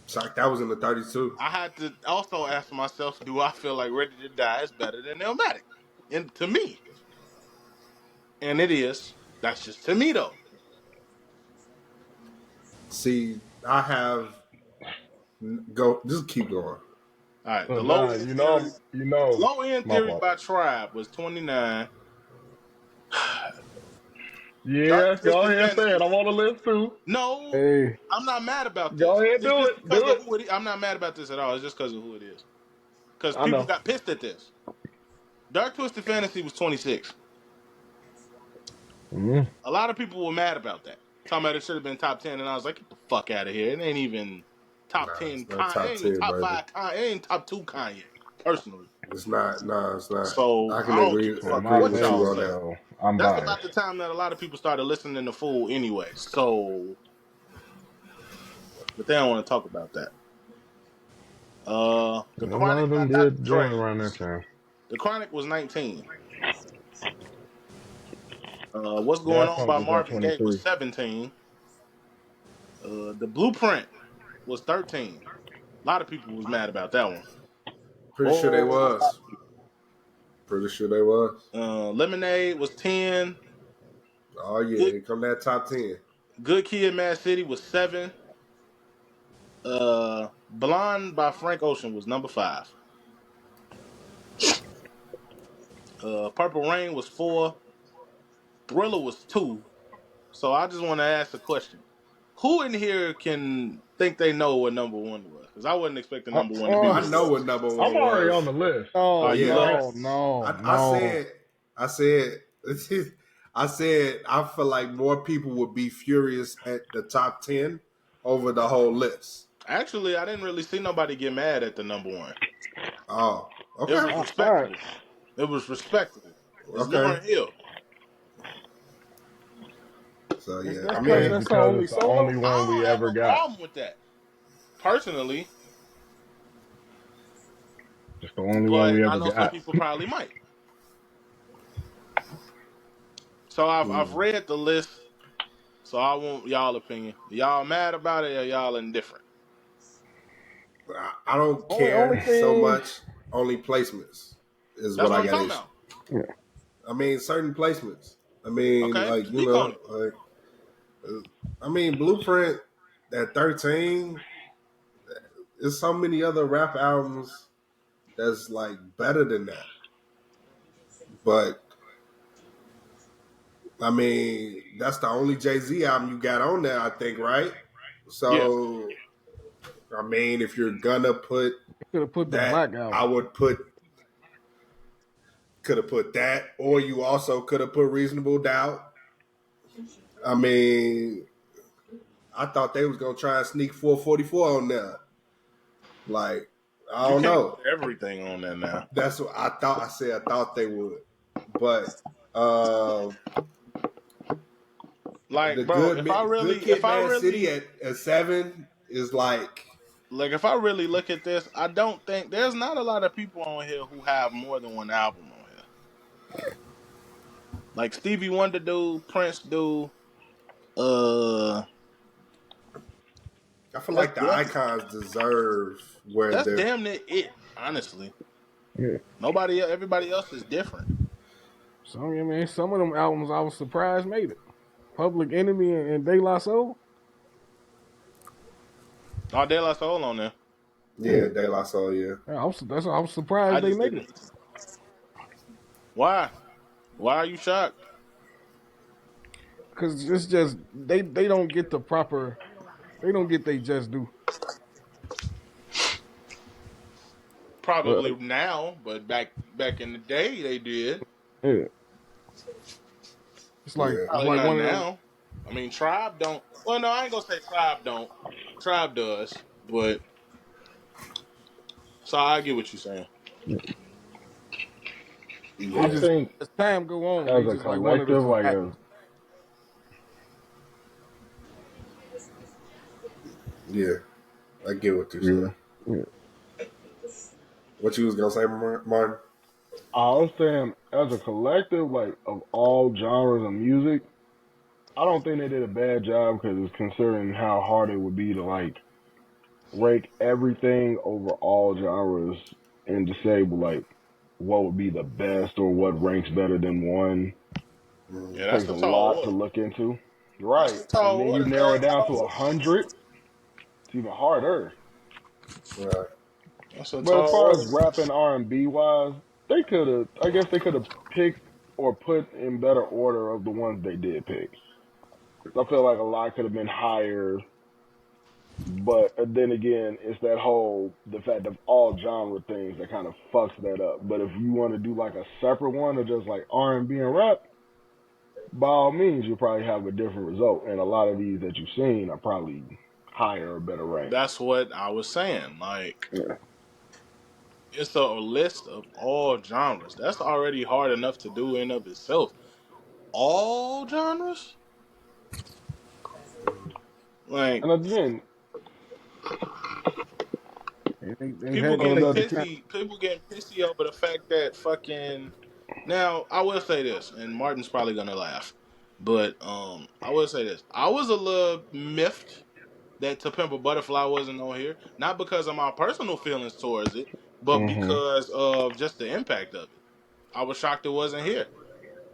Shocked that was in the 30s too. I had to also ask myself, do I feel like Ready to Die is better than Illmatic? And to me. And it is. That's just to me, though. See, I have go. Just keep going. All right. So The low end theory fault. by Tribe was 29. Yeah, go ahead, say it. I want to live too. No, Hey, I'm not mad about this. go ahead, It's do just it. because Do of it. who it is. I'm not mad about this at all. It's just because of who it is. Because I people know. got pissed at this. Dark Twisted Fantasy was 26. A lot of people were mad about that. Talking about it should have been top 10, and I was like, get the fuck out of here. It ain't even top 10. It's not top It ain't 10, top baby. 5 Kanye. It ain't top 2 Kanye, personally. It's not. No, it's not. So, I I can don't agree give a with fuck My what you y'all on say. that. I'm That's biased. about the time that a lot of people started listening to Fool anyway. So, but they don't want to talk about that. The A lot Chronic of them by Dr. did Dre. join around that time. The Chronic was 19. What's Going On by Marvin Gaye was 17. The Blueprint was 13. A lot of people was mad about that one. Pretty sure they was. Pretty sure they was. Lemonade was 10. Oh yeah, here come that top 10. Good Kid, Mad City was 7. Blonde by Frank Ocean was number 5. Purple Rain was 4. Thriller was 2. So I just want to ask a question. Who in here can think they know what number 1 was? Because I wasn't expecting number 1 to be. I know what number 1 I'm already was. on the list. Oh, yeah. No. I said I feel like more people would be furious at the top 10 over the whole list. Actually, I didn't really see nobody get mad at the number 1. Oh, okay. It was respectable. It was respectable. It's Lauryn Hill. So yeah, I I mean, mean, that's the only I one don't we have ever a got. problem with that, personally. Just the only But one we I ever know some got. people probably might. So I've read the list. So I want y'all opinion. Y'all mad about it or y'all indifferent? I don't care so much. Only placements is That's what I I'm got. talking about. Yeah. I mean, certain placements. I mean, Okay, like speak on it. like, I mean, Blueprint at 13. There's so many other rap albums that's like better than that. But I mean, that's the only Jay-Z album you got on there, I think, right? So, I mean, if you're gonna put Could have put the that, Black album. I would put could have put that, or you also could have put Reasonable Doubt. I mean, I thought they was gonna try and sneak 444 on there. Like, I don't know. Put everything on there now. That's what I thought. I said I thought they would, but Like, the bro, good, if I Kid, Mad really, City at 7 is like. like, if I really look at this, I don't think there's not a lot of people on here who have more than one album on here. Like Stevie Wonder do, Prince do. I feel like the icons deserve where That's they're. damn near it, honestly. Yeah. Everybody else is different. So I mean, some of them albums I was surprised made it. Public Enemy and De La Soul. Oh, De La Soul on there. Yeah, De La Soul. Yeah, I was surprised they made it. Why? Why are you shocked? Because it's just they don't get the proper, they don't get they just do. Probably now, but back in the day they did. Yeah. It's like Yeah. it's like one now. of them. I mean, Tribe don't. Well, no, I ain't gonna say Tribe don't. Tribe does, but so I get what you're saying. I just think as time go on, As they a just like one of collective, the like a, yeah, I get what you're saying. Yeah. What you was gonna say, Martin? I was saying, as a collective, like of all genres of music, I don't think they did a bad job because considering how hard it would be to like rank everything over all genres and to say like what would be the best or what ranks better than one Yeah, that's takes a the tall lot order. to look into. Right, That's the tall and then you order, narrow it man. down to 100. It's even harder. Right. That's a But tall as far order. as rap and R&B wise, they could have. I guess they could have picked or put in better order of the ones they did pick. I feel like a lot could have been higher, but then again, it's that whole the fact of all genre things that kind of fucks that up. But if you want to do like a separate one or just like R&B and rap, by all means, you'll probably have a different result. And a lot of these that you've seen are probably higher or better ranked. That's what I was saying. Like, Yeah. it's a list of all genres. That's already hard enough to do in of itself. All genres? Like, And again, people getting pissy over the fact that fucking. Now, I will say this, and Martin's probably gonna laugh, but I will say this: I was a little miffed that To Pimp a Butterfly wasn't on here, not because of my personal feelings towards it, but because of just the impact of it. I was shocked it wasn't here,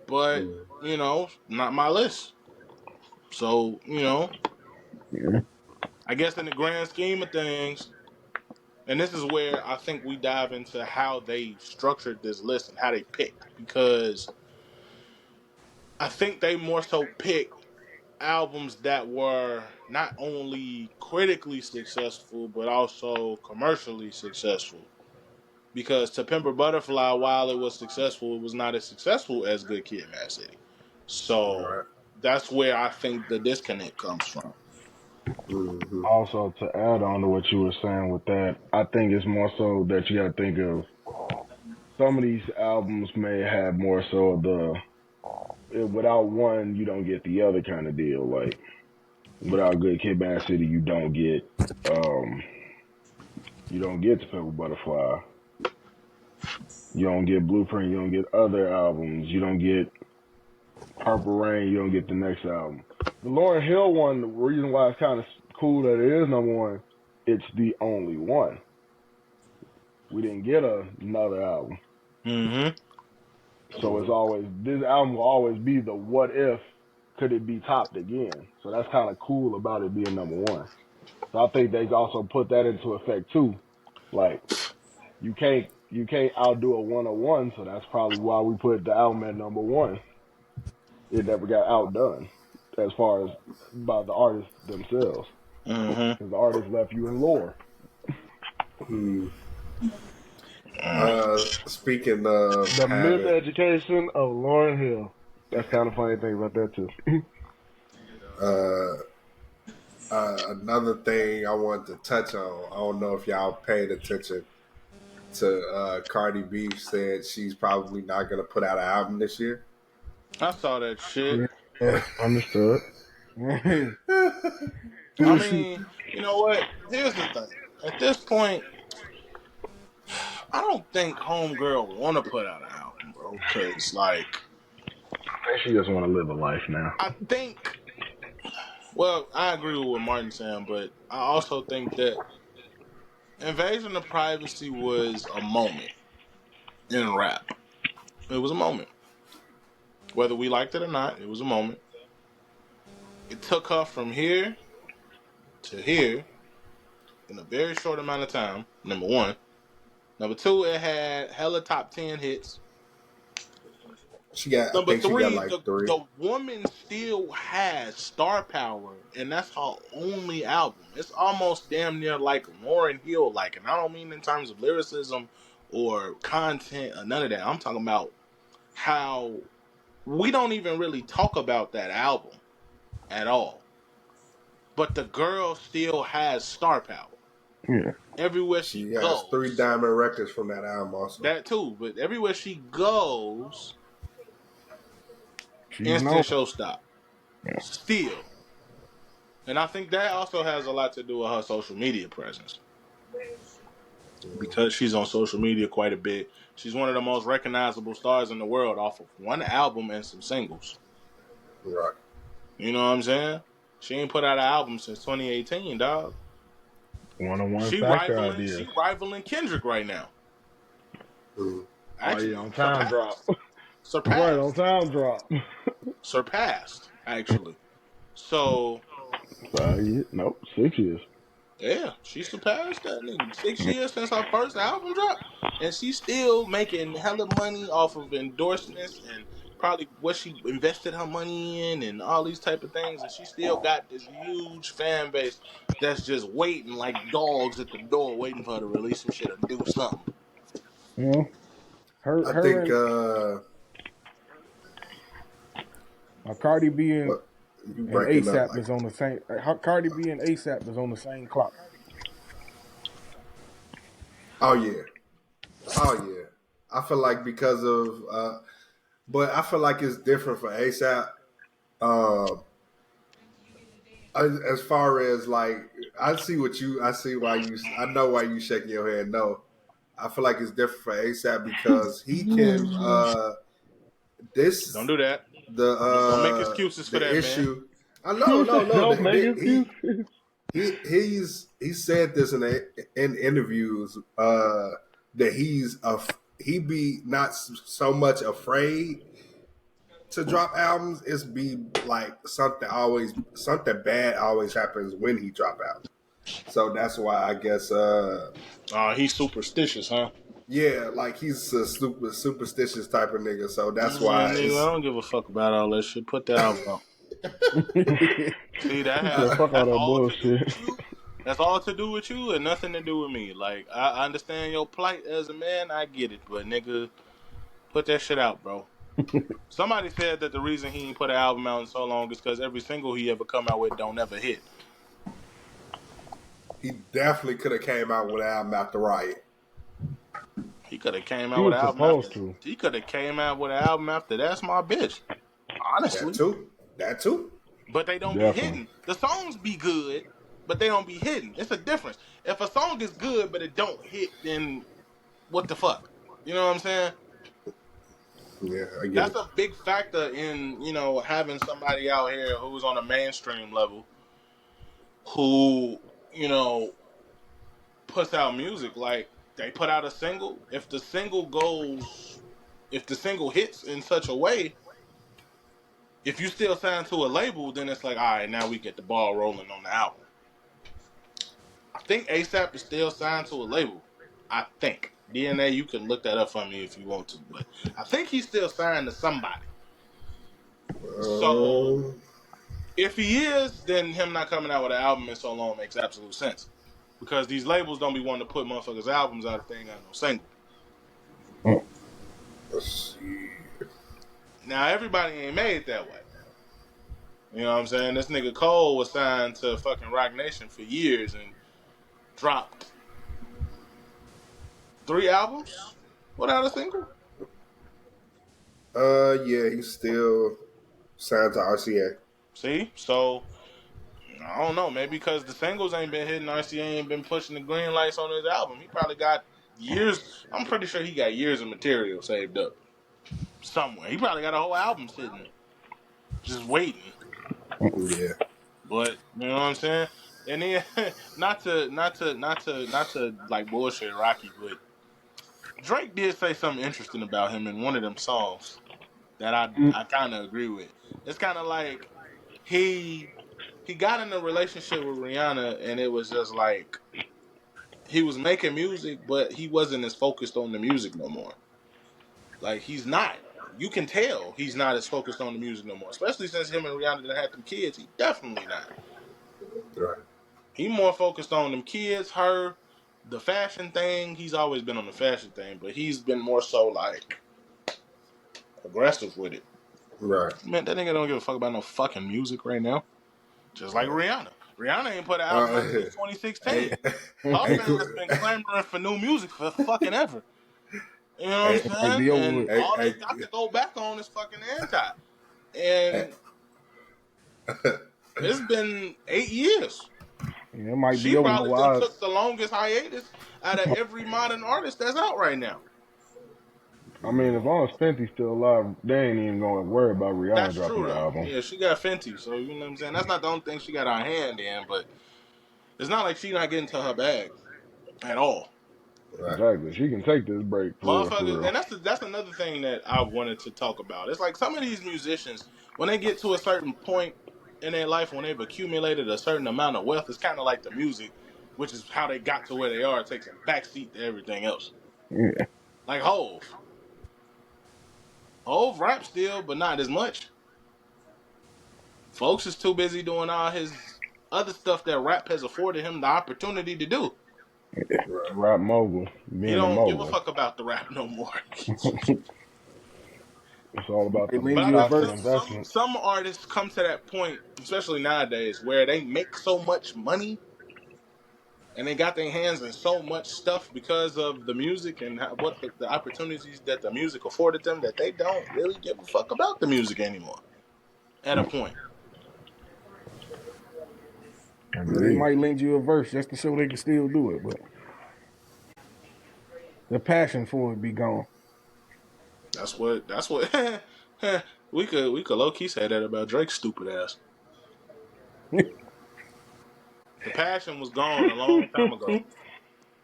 but not my list. So I guess in the grand scheme of things. And this is where I think we dive into how they structured this list and how they picked. Because I think they more so picked albums that were not only critically successful, but also commercially successful. Because To Pimp a Butterfly, while it was successful, it was not as successful as Good Kid, Mad City. So that's where I think the disconnect comes from. Mm-hmm. Also, to add on to what you were saying with that, I think it's more so that you got to think of some of these albums may have more so the without one you don't get the other kind of deal. Like without Good Kid, Mad City, you don't get To Pimp a Butterfly. You don't get Blueprint. You don't get other albums. You don't get Purple Rain. You don't get the next album. The Lauryn Hill one, the reason why it's kind of cool that it is number one, it's the only one. We didn't get another album. Mm-hmm. So it's always, this album will always be the what if could it be topped again. So that's kind of cool about it being number one. So I think they also put that into effect too. Like you can't outdo a 101, so that's probably why we put the album at number one. It never got outdone as far as by the artists themselves. Because the artists left you in lore. Speaking of The having, miseducation of Lauryn Hill. That's kind of funny thing about that too. uh, another thing I wanted to touch on. I don't know if y'all paid attention to Cardi B said she's probably not gonna put out an album this year. I saw that shit. Yeah, understood. I mean, you know what? Here's the thing. At this point, I don't think Homegirl want to put out an album, bro. Because, like, I think she just want to live a life now. I think, well, I agree with what Martin's saying, but I also think that Invasion of Privacy was a moment in rap. It was a moment. Whether we liked it or not, it was a moment. It took her from here to here in a very short amount of time, number one. Number two, it had hella top 10 hits. I Number think she got three, like three. the woman still has star power, and that's her only album. It's almost damn near like Lauryn Hill, like, and I don't mean in terms of lyricism or content or none of that. I'm talking about how we don't even really talk about that album at all. But the girl still has star power. Yeah. Everywhere She she has goes. 3 diamond records from that album also. That too, but everywhere she goes, She's instant showstop. Yeah. Still. And I think that also has a lot to do with her social media presence. Because she's on social media quite a bit. She's one of the most recognizable stars in the world off of one album and some singles. Right. You know what I'm saying? She ain't put out an album since 2018, dog. One-on-one factor ideas. She rivaling Kendrick right now. Actually, on time drop. Surpassed. Right, on time drop. Surpassed, actually. So 6 years. yeah, she surpassed that nigga. 6 years since her first album dropped. And she's still making hella money off of endorsements and probably what she invested her money in and all these type of things. And she still got this huge fan base that's just waiting like dogs at the door waiting for her to release some shit or do something. Yeah. I think Cardi B and ASAP like, is on the same. Cardi B and ASAP is on the same clock. Oh yeah. I feel like because of, but I feel like it's different for ASAP. As far as like, I know why you shaking your head. No, I feel like it's different for ASAP because he can. Don't do that. Don't make excuses for that issue. Man. No. Don't make excuses. He said this in interviews that he be not so much afraid to drop albums. It's be like something bad always happens when he drop out. So that's why I guess he's superstitious, huh? Yeah, like he's a superstitious type of nigga. So that's why I don't give a fuck about all that shit. Put that out, bro. See, that's all bullshit. That's all to do with you and nothing to do with me. Like, I understand your plight as a man. I get it. But, nigga, put that shit out, bro. Somebody said that the reason he ain't put an album out in so long is because every single he ever come out with don't ever hit. He definitely could have came out with an album after Riot. He could have came out with an album He could have came out with an album after That's My Bitch. Honestly. That too. But they don't be hitting. The songs be good, but they don't be hitting. It's a difference. If a song is good but it don't hit, then what the fuck? You know what I'm saying? Yeah, I get That's a big factor in, having somebody out here who's on a mainstream level who, puts out music. Like, they put out a single. If the single hits in such a way, if you still sign to a label, then it's like, all right, now we get the ball rolling on the album. I think ASAP is still signed to a label. I think. DNA, you can look that up for me if you want to, but I think he's still signed to somebody. So, if he is, then him not coming out with an album in so long makes absolute sense. Because these labels don't be wanting to put motherfuckers' albums out if they ain't got no single. Now everybody ain't made that way. You know what I'm saying? This nigga Cole was signed to fucking Rock Nation for years and dropped 3 albums without a single. Yeah, he's still signed to RCA. See? So I don't know. Maybe because the singles ain't been hitting, RCA ain't been pushing the green lights on his album. He probably got years. I'm pretty sure he got years of material saved up somewhere. He probably got a whole album sitting, just waiting. Yeah. But you know what I'm saying? And then not to like bullshit Rocky, but Drake did say something interesting about him in one of them songs that I kind of agree with. It's kind of like he got in a relationship with Rihanna, and it was just like he was making music, but he wasn't as focused on the music no more. Like he's not. You can tell he's not as focused on the music no more. Especially since him and Rihanna done had them kids. He definitely not. Right. He more focused on them kids, her, the fashion thing. He's always been on the fashion thing, but he's been more so like aggressive with it. Right. Man, that nigga don't give a fuck about no fucking music right now. Just like Rihanna. Rihanna ain't put an album out since 2016. Hey, Her fans been clamoring for new music for fucking ever. You know what I'm saying? And all they got to go back on is fucking Anti. And it's been 8 years. Yeah, it might She be over probably a while. took the longest hiatus out of every modern artist that's out right now. I mean, as long as Fenty's still alive, they ain't even going to worry about Rihanna That's dropping true, the though. album. Yeah, she got Fenty, so you know what I'm saying? That's not the only thing she got her hand in, but it's not like she not getting to her bag at all. Right. Exactly. She can take this break for Motherfuckers, real. and that's another thing that I wanted to talk about. It's like some of these musicians, when they get to a certain point in their life, when they've accumulated a certain amount of wealth, it's kind of like the music, which is how they got to where they are. It takes a backseat to everything else. Yeah. Like Hove. Hove rap still, but not as much. Folks is too busy doing all his other stuff that rap has afforded him the opportunity to do. Rap mogul. He Being a don't give a mogul. fuck about the rap no more. It's all about the They But leave you a stocks and verse. investments. some artists come to that point, especially nowadays, where they make so much money and they got their hands in so much stuff because of the music and what the opportunities that the music afforded them that they don't really give a fuck about the music anymore. At a point. They might lend you a verse just to show they can still do it, but the passion for it be gone. That's what we could low key say that about Drake's stupid ass. The passion was gone a long time ago.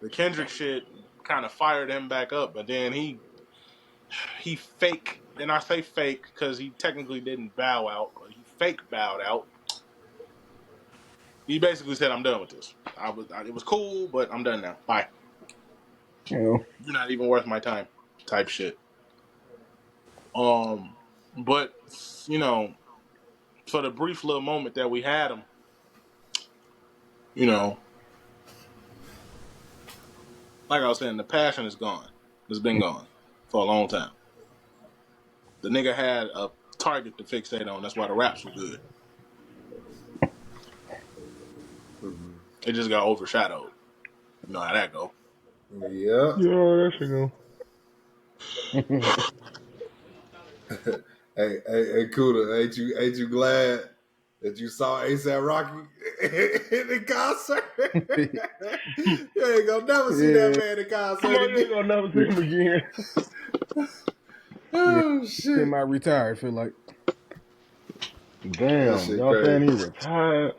The Kendrick shit kind of fired him back up, but then he fake, and I say fake because he technically didn't bow out, but he fake bowed out. He basically said, "I'm done with this. It was cool, but I'm done now. Bye. You know, You're not even worth my time." Type shit. But you know, for the brief little moment that we had him, you know, like I was saying, the passion is gone. It's been gone for a long time. The nigga had a target to fixate on. That's why the raps were good. It just got overshadowed. You know how that go. Yeah. Yeah, there she go. Hey, Kuda, ain't you glad that you saw ASAP Rocky in the concert? You ain't gonna never see that man in concert You again. ain't gonna never see him again. Oh shit! semi-retired, feel like. Damn, shit y'all crazy. saying he retired?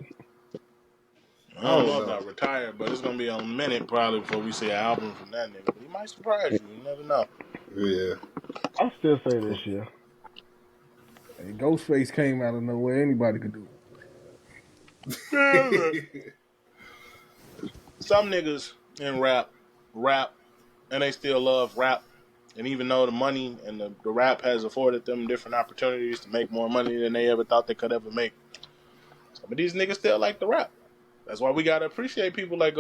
I don't know about retired, but it's gonna be a minute probably before we see an album from that nigga. But he might surprise you. You never know. Yeah. I'll still say this year. Hey, Ghostface came out of nowhere. Anybody could do it. Some niggas in rap, and they still love rap. And even though the money and the rap has afforded them different opportunities to make more money than they ever thought they could ever make, some of these niggas still like the rap. That's why we gotta appreciate people like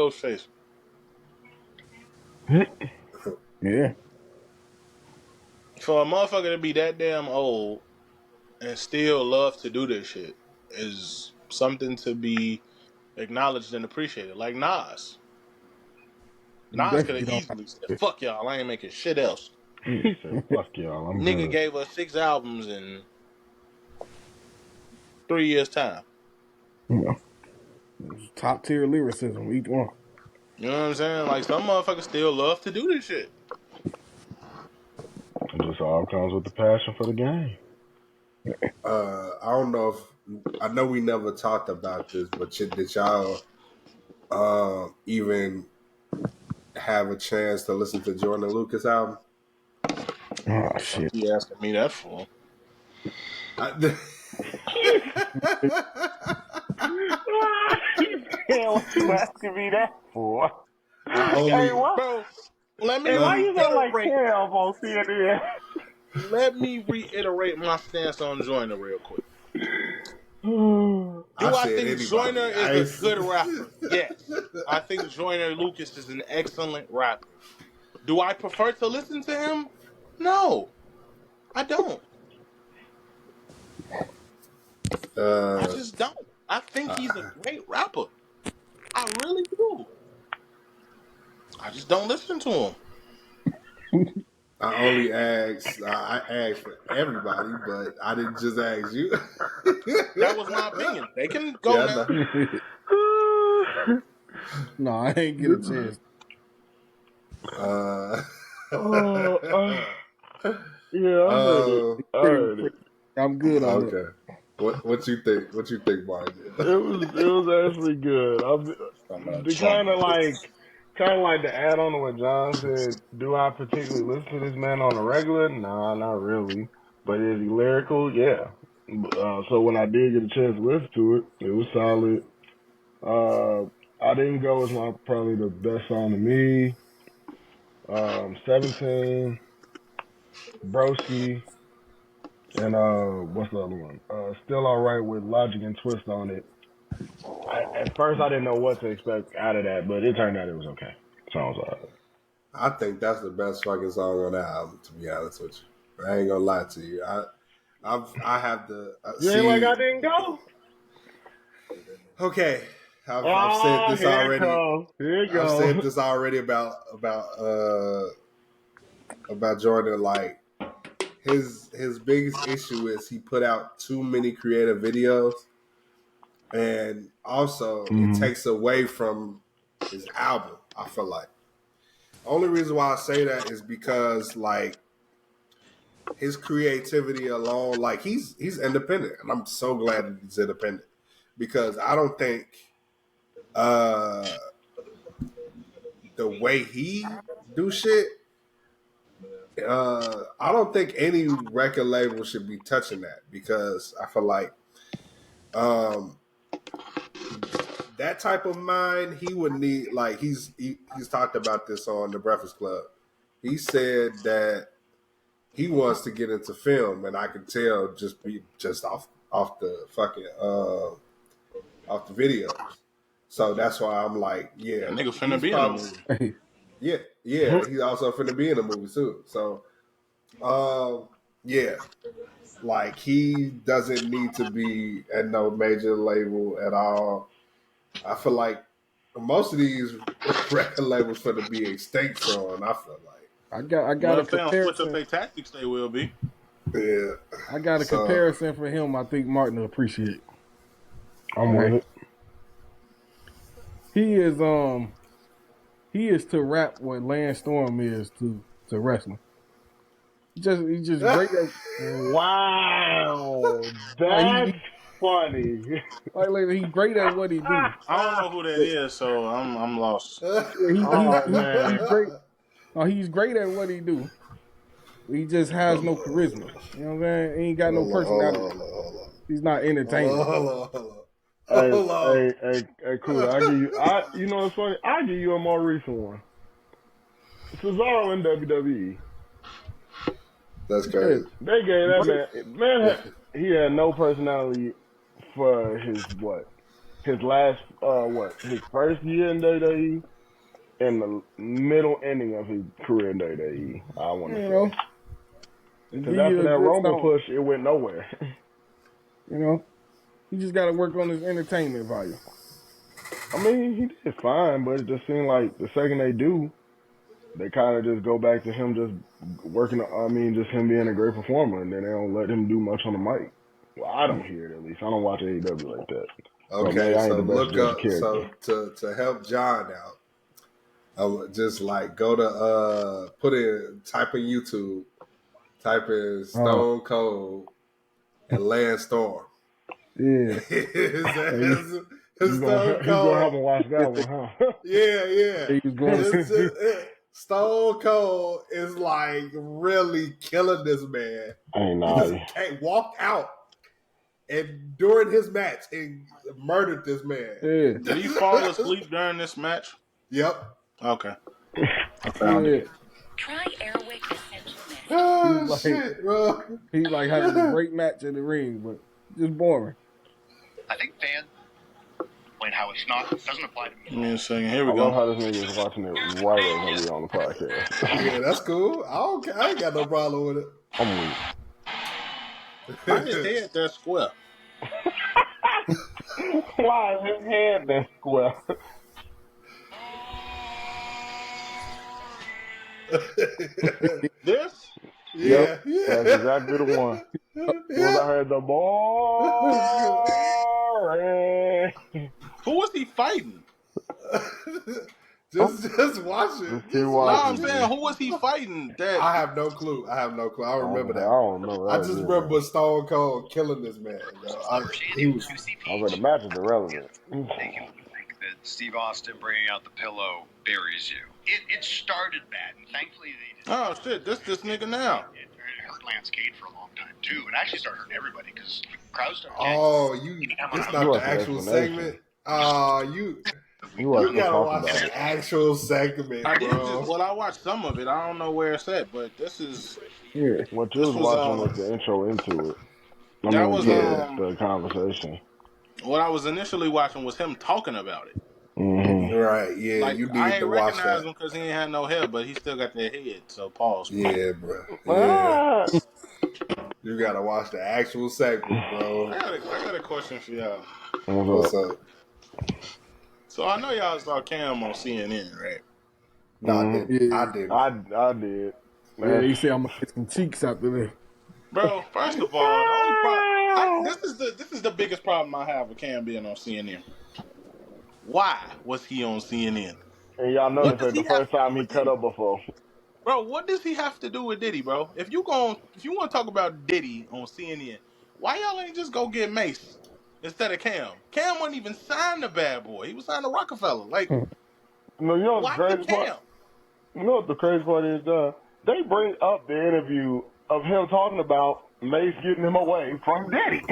For a motherfucker to be that damn old and still love to do this shit is something to be acknowledged and appreciated. Like Nas. You Nas could definitely have don't. easily said, "Fuck y'all, I ain't making shit else." He said, "Fuck y'all, I'm Nigga good." gave us 6 albums in 3 years' time. Yeah. Top tier lyricism, each one. You know what I'm saying? Like some motherfuckers still love to do this shit. It just all comes with the passion for the game. I don't know if I know we never talked about this, but did y'all even have a chance to listen to Jordan Lucas album? Oh Fuck shit. you asking me that for? I, What you asking me that for? I only Hey, what? Bro, let me Hey, why you sound like reiterate. Kev on CNN? Let me reiterate my stance on Joyner real quick. I Do I said think anybody. Joyner is I a ain't- good rapper? Yes. I think Joyner Lucas is an excellent rapper. Do I prefer to listen to him? No, I don't. I just don't. I think he's a great rapper. I really do. I just don't listen to him. I only asked. I asked for everybody, but I didn't just ask you. That was my opinion. They can go Yeah, I now. know. No, I ain't get a chance. Uh, Yeah, I heard it. I heard it. I'm good on that. okay. What you think? What you think, Martin? It was actually good. The kind of like to add on to what John said. Do I particularly listen to this man on a regular? Nah, not really. But is he lyrical? Yeah. So when I did get a chance to listen to it, it was solid. I didn't go as my probably the best song to me. 17, Broski, and what's the other one? Still Alright with Logic and Twist on it. At first, I didn't know what to expect out of that, but it turned out it was okay. Sounds alright. I think that's the best fucking song on the album. To be honest with you, I ain't gonna lie to you. I have to You see. ain't like I didn't go? Okay, I've said this already. Here it I've said goes. this already about Jordan. Like his biggest issue is he put out too many creative videos, and also it takes away from his album. I feel like only reason why I say that is because like his creativity alone, like he's independent, and I'm so glad that he's independent because I don't think the way he do shit, I don't think any record label should be touching that because I feel like that type of mind he would need. Like he's talked about this on the Breakfast Club. He said that he wants to get into film, and I can tell just off the fucking off the videos. So that's why I'm like, yeah, That nigga finna he's be in the probably movie. yeah. He's also finna be in the movie too. So yeah, like he doesn't need to be at no major label at all. I feel like most of these record labels for to be extinct soon. I feel like, I got Well, a if they don't switch up comparison. their tactics, they will be. yeah. I got a So, comparison for him. I think Martin will appreciate. I'm with it. He is to rap what Lance Storm is to wrestling. He's just great at Wow, that's funny. like he's great at what he do. I don't know who that is, so I'm lost. Oh man, He's great. Oh, he's great at what he do. He just has no charisma. You know what I'm saying? He ain't got no personality. hold on. He's not entertaining. Hold on. Hey, cool. You know what's funny? I give you a more recent one. Cesaro in WWE. That's crazy. They gave that man. He had no personality for his last his first year in WWE and the middle ending of his career in WWE. I want to say. and Because give after you a that good Roman song. push, it went nowhere. You know, he just got to work on his entertainment value. I mean, he did fine, but it just seemed like the second they do, they kind of just go back to him just working. I mean, just him being a great performer, and then they don't let him do much on the mic. Well, I don't hear it at least. I don't watch AEW like that. So maybe Okay, I ain't so the best look judge of up. character. So to help John out, I would just like go to type in YouTube, type in Stone Cold and Lance Storm. Yeah. His Stone He's gonna have Cold. to watch that one, huh? Yeah. He was going. Stone Cold is like really killing this man. Ain't He nice. just walked out and during his match and murdered this man. Yeah. Did he fall asleep during this match? Yep. Okay. I found Yeah. it. Try Airwick Essential Mist. Oh, Like- shit, bro. He's like having a great match in the ring, but just boring. I think fan when how it's not doesn't apply to me. Give me a second. Here we I love go. how this nigga is watching it right as we on the podcast. Yeah, that's cool. I ain't got no problem with it. I'm weak. Why his head that square? Why is his head that square? This? Yeah. That's exactly the one. When I heard the boring. Who was he fighting? Just watch it. Just keep Just No, watching. I'm saying, who was he fighting? That I have no clue. I don't remember I that. don't remember that. I just either. remember Stone Cold killing this man. He was. I was like, the match is irrelevant. They can think that Steve Austin bringing out the pillow buries you. It started bad, and thankfully they did. oh shit, this nigga now. It hurt Lance Cade for a long time too, and actually started hurting everybody because crowds started. Oh, it's not You the watched the actual explanation. segment. You wasn't gotta talking watch about the it. actual segment, I did bro. just, well, I watched some of it. I don't know where it's at, but this is Yeah. What you This was was, watching was the intro into it. That was, the conversation. what I was initially watching was him talking about it. Mm-hmm. Right? Yeah, Like you I need ain't to watch recognize that. him because he ain't had no hair, but he still got that head. So pause. Yeah, bro. Yeah, you gotta watch the actual segment, bro. I got a question for y'all. What's up? So I know y'all saw Cam on CNN, right? No, I didn't. Yeah. I didn't. I did. Yeah, he said I'm gonna get some cheeks after this. Bro, first of all, the only problem this is the biggest problem I have with Cam being on CNN. Why was he on CNN? And y'all What noticed does that the he have first to time do he with cut Diddy? up before. Bro, what does he have to do with Diddy, bro? If you want to talk about Diddy on CNN, why y'all ain't just go get Mace instead of Cam? Cam wasn't even signed to Bad Boy. He was signed to Rockefeller. Like, No, you know what why the crazy Cam? part? You know what the crazy part is? They bring up the interview of him talking about Mace getting him away from Diddy.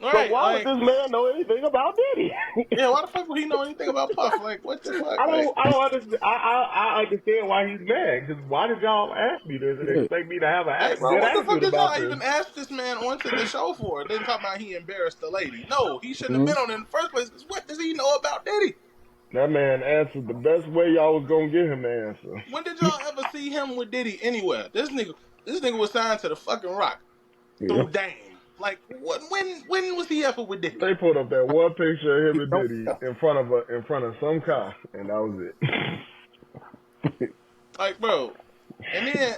Right, So why like, would this man know anything about Diddy? yeah, why the fuck would he know anything about Puff? Like, what the fuck? I Like, don't understand. I understand why he's mad. Because why did y'all ask me this and expect me to have an hey, bro, good what the fuck attitude did about y'all this? even ask this man onto the show for? Then talk about he embarrassed the lady. No, he shouldn't have been on it in the first place. 'Cause what does he know about Diddy? That man answered the best way y'all was gonna get him to answer. When did y'all ever see him with Diddy anywhere? This nigga was signed to the fucking Rock through Dame. Like, what? When was he ever with Diddy? They put up that one picture of him and Diddy in front of some car, and that was it. Like, bro. And then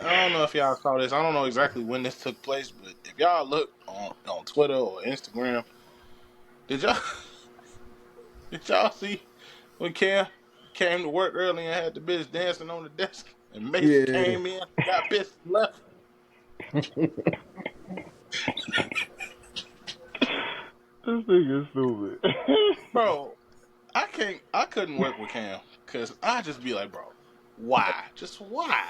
I don't know if y'all saw this. I don't know exactly when this took place, but if y'all look on Twitter or Instagram, did y'all see when Cam came to work early and had the bitch dancing on the desk, and Mace came in, got pissed, and left? This nigga is stupid. Bro, I couldn't work with Cam because I just be like, bro, why? Just why?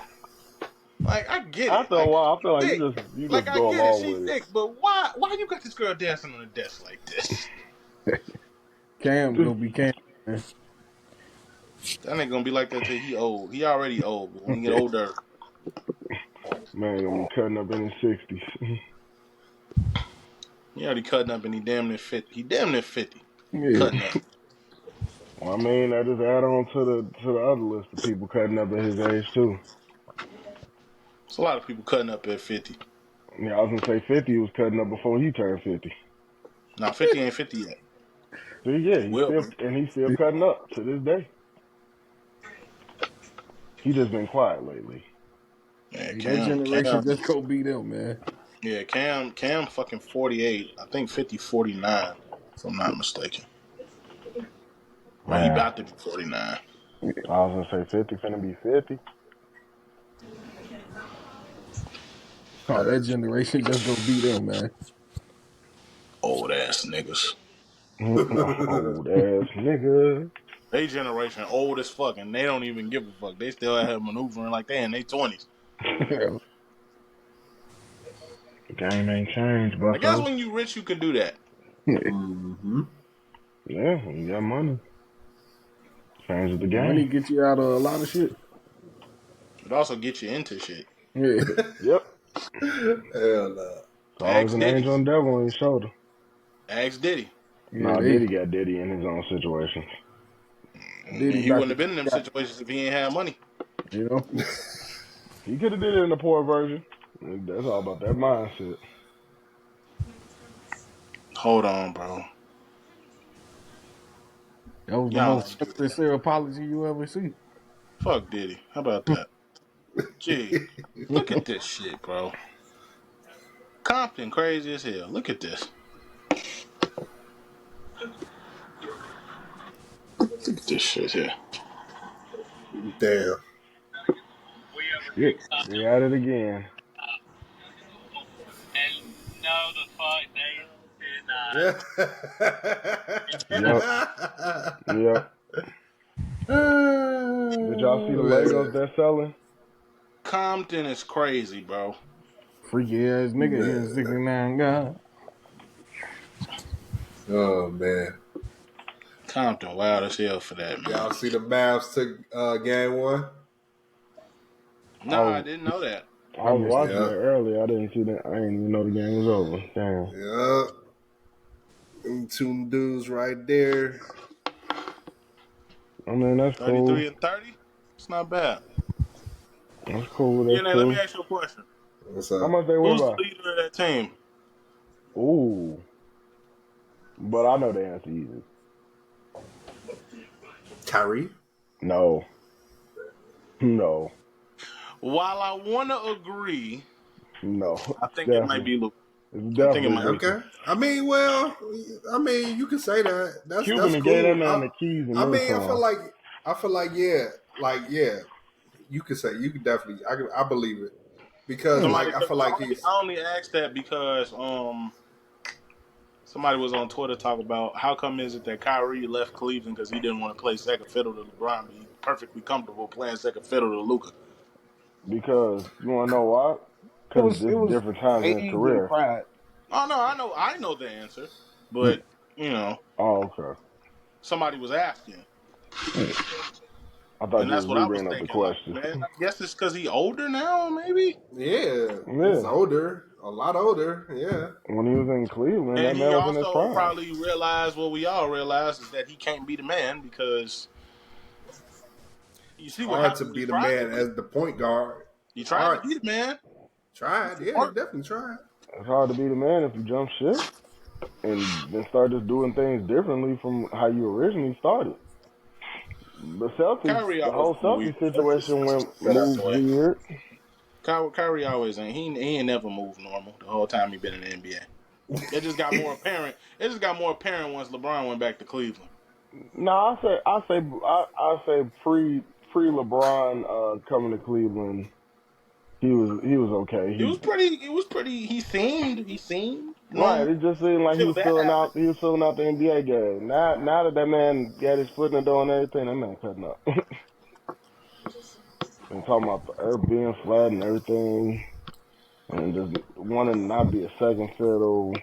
Like, I get it. After a while, I feel like thick. you Like, just I go get along it, she's with thick, it. but why you got this girl dancing on the desk like this? Cam gonna be Cam. Man. That ain't gonna be like that till he old. He already old, but when he get older, Man, gonna be cutting up in his 60s. he already cutting up and he damn near 50. He damn near 50. Yeah. Cutting up. Well, I mean, that just add on to the other list of people cutting up at his age too. It's a lot of people cutting up at 50. Yeah, I was gonna say 50 was cutting up before he turned 50. Now 50 ain't 50 yet. So yeah, Will. he's still cutting up to this day. He just been quiet lately. Yeah, That generation just go beat them, man. Yeah, Cam fucking 48. I think 50 49, if I'm not mistaken. Well, he Man, about to be 49. I was gonna say 50 finna be 50. Oh, that generation just go beat them, man. Old ass niggas. Old ass nigga. They generation old as fuck, and they don't even give a fuck. They still have maneuvering like they in their 20s. The game ain't changed, I guess bucko. when you rich, you can do that. Mm-hmm. Yeah, when you got money. Changes the game. Money get you out of a lot of shit. It also gets you into shit. Yeah. Yep. Hell no. It's always Ask an Diddy. angel and devil on your shoulder. Ask Diddy. Nah, Diddy got Diddy in his own situations. Diddy He wouldn't have been in them situations if he ain't had money. You know? He could have did it in the poor version. That's all about that mindset. Hold on, bro. That was the Y'all most ain't do that. sincere apology you ever see. Fuck Diddy. How about that? Gee, look at this shit, bro. Compton crazy as hell. Look at this. Look at this shit here. Damn. Yeah, they at it again. And no, the fuck they did not. Yep. Did y'all see the Legos they're selling? Compton is crazy, bro. Freaky ass nigga here in 69 God. Oh man. Compton wild as hell for that, man. Y'all see the Mavs took game one? No, I didn't know that. I was watching Yeah. it earlier. I didn't see that. I didn't even know the game was over. Damn. Yeah. Them two dudes right there. I mean, that's cool. 33 and 30? It's not bad. That's cool. That's Yeah, cool. let me ask you a question. What's up? How much they win Who's the by? leader of that team? Ooh. But I know the answer easy. Kyrie? No. No. While I want to agree, No. I think it might be Luka. It's I think it definitely might be. Okay. I mean, well, you can say that. That's Cuban cool. gave that man the keys and I mean, uniform. I feel like yeah. You could definitely. I believe it because I feel like he's. I only asked that because somebody was on Twitter talking about how come is it that Kyrie left Cleveland because he didn't want to play second fiddle to LeBron, but he's perfectly comfortable playing second fiddle to Luka. Because you want to know why? Because it's different times in his career. Pride. Oh no, I know the answer, but you know. Oh, okay. Somebody was asking. I thought And you that's was what I was re-bringing up the thinking. Like, question. man, I guess it's because he's older now, maybe. Yeah, he's older, a lot older. Yeah. When he was in Cleveland, that And he man was in his also prime. probably realized what we all realize is that he can't be the man because you see what Hard to happened. be the man as the point guard. He tried to be the man. Tried, yeah, he definitely tried. It's hard to be the man if you jump ship and then start just doing things differently from how you originally started. The Celtics, the whole Celtics situation moved weird. Kyrie always ain't. He ain't never moved normal the whole time he been in the NBA. It just got more apparent. It just got more apparent once LeBron went back to Cleveland. No, I say pre LeBron coming to Cleveland, he was okay. He was pretty. He seemed. Right. It just seemed like he was filling out the NBA game. Now that man got his foot in the door and everything, that man cutting up. And talking about the earth being flat and everything, and just wanting to not be a second fiddle,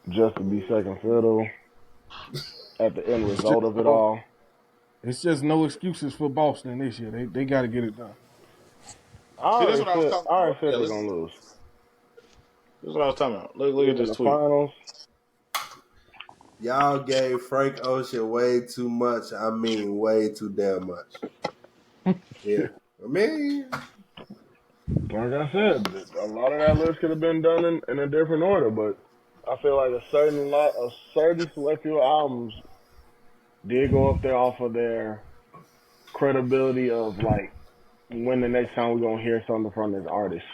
just to be second fiddle. At the end result of it all, it's just no excuses for Boston this year. They got to get it done. I already said they're gonna lose. This is what I was talking about. Look at this tweet. Finals. Y'all gave Frank Ocean way too much. I mean, way too damn much. Yeah. I mean, Like I said, a lot of that list could have been done in a different order, but I feel like a certain select few albums did go up there off of their credibility of like when the next time we're gonna hear something from this artist.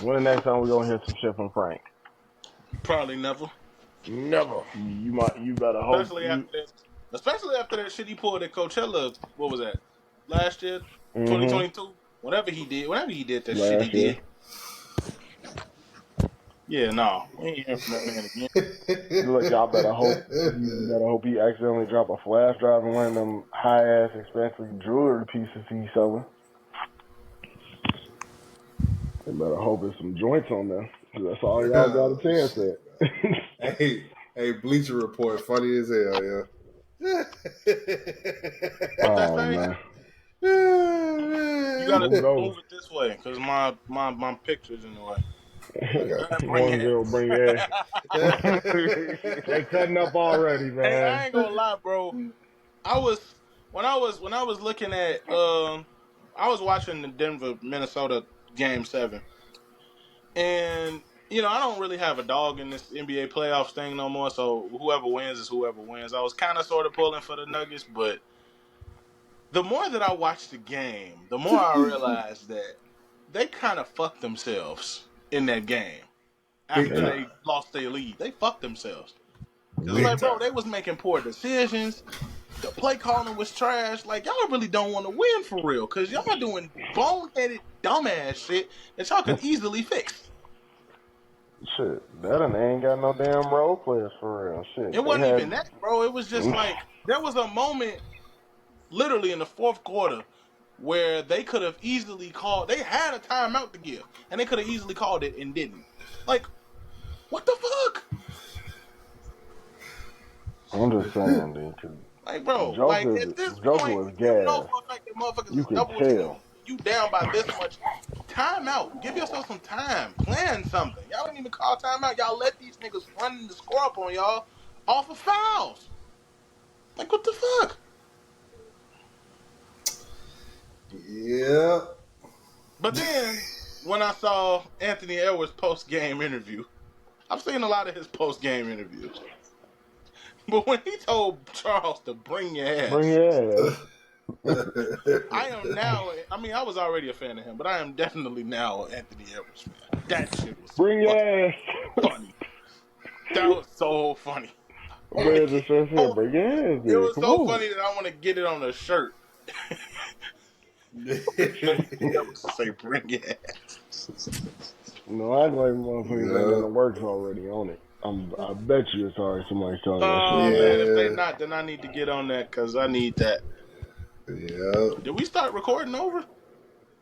When the next time we're gonna hear some shit from Frank? Probably never. Never. You better hope Especially after that shit he pulled at Coachella. What was that? Last year, 2022. Whatever he did that shit he last year. did. Yeah, no, we ain't hearing from that man again. Look, y'all better hope he accidentally drop a flash drive in one of them high ass expensive jewelry pieces he's selling. You better hope it's some joints on there. 'Cause that's all y'all got a chance at. hey, Bleacher Report, funny as hell, yeah. Oh man. You gotta move it this way, cause my picture's in the way. 1-0, bring it. They cutting up already, man. Hey, I ain't gonna lie, bro. When I was looking at I was watching the Denver Minnesota Game 7, and I don't really have a dog in this NBA playoffs thing no more. So whoever wins is whoever wins. I was kind of sort of pulling for the Nuggets, but the more that I watched the game, the more I realized that they kind of fucked themselves in that game. After they lost their lead, they fucked themselves. It was like, bro, they was making poor decisions. The play calling was trash. Like, y'all really don't want to win for real, because y'all doing boneheaded, dumbass shit that y'all could easily fix. Shit, that and they ain't got no damn role players for real. Shit, It wasn't even that, bro. It was just like, there was a moment, literally in the fourth quarter, where they could have easily called. They had a timeout to give, and they could have easily called it and didn't. Like, what the fuck? I'm just saying, dude. Like, bro, Joker, at this Joker point, was gas. for a fact that motherfuckers You is can double tell. you down by this much. Time out. Give yourself some time. Plan something. Y'all don't even call time out. Y'all let these niggas run the score up on y'all off of fouls. Like, what the fuck? Yeah. But then, when I saw Anthony Edwards' post-game interview, I've seen a lot of his post-game interviews. But when he told Charles to bring your ass, I am now. I mean, I was already a fan of him, but I am definitely now an Anthony Edwards fan. That shit was bring your ass. Funny. That was so funny. Bring your ass. It was so funny that I want to get it on a shirt. Say bring your ass. No, I like motherfuckers ain't in the works already on it. I bet you it's already somebody telling that shit. Man, if they not, then I need to get on that because I need that. Yeah. Did we start recording over?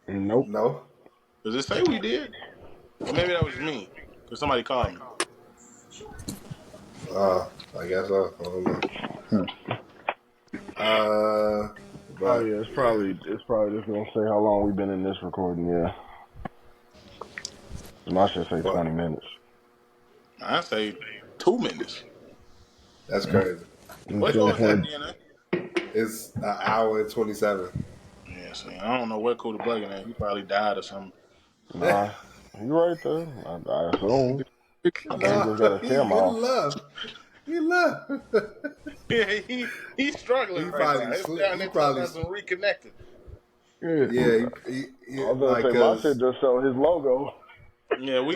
Nope. No. Does it say we did? Or maybe that was me because somebody called me. I guess so. I don't know. Oh yeah, it's probably just gonna say how long we've been in this recording. Yeah. My shit say 20 minutes. I say 2 minutes. That's crazy. What was that, DNA? It's an hour and 27. Yeah, see, I don't know where Cooter Buggin at. He probably died or something. Nah, you right there. I assume. I just got a camera. He left. Yeah, he's struggling. He He probably hasn't reconnected. Yeah. I was gonna say my shit just showed his logo. Yeah, we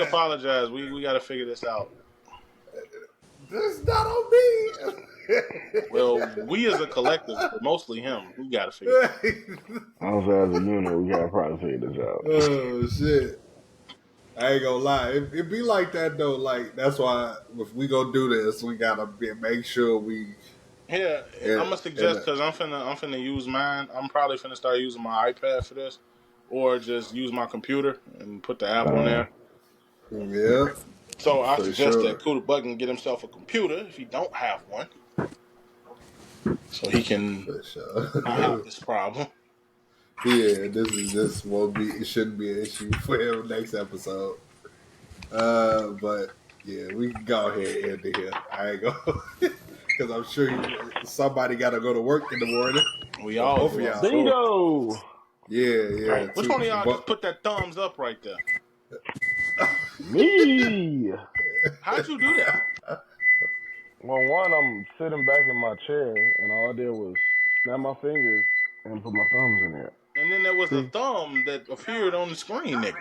apologize. We got to figure this out. This is not on me. Well, we as a collective, but mostly him, we got to figure it out. Also, as a unit, we gotta probably figure this out. Oh shit! I ain't gonna lie. It be like that though. Like that's why if we go do this, we gotta make sure we. Yeah, I'm gonna suggest because I'm finna use mine. I'm probably finna start using my iPad for this, or just use my computer and put the app on there. Yeah. So I suggest that Cooter Buggin get himself a computer if he don't have one, so he can not have this problem. Yeah, this won't be. It shouldn't be an issue for him next episode. But yeah, we can go ahead and end it here. I ain't go. because I'm sure somebody got to go to work in the morning. We all Both of do. y'all. Bingo. Yeah. Which one of y'all just put that thumbs up right there? Me. How'd you do that? Well, one, I'm sitting back in my chair, and all I did was snap my fingers and put my thumbs in there. And then there was a thumb that appeared on the screen, nigga.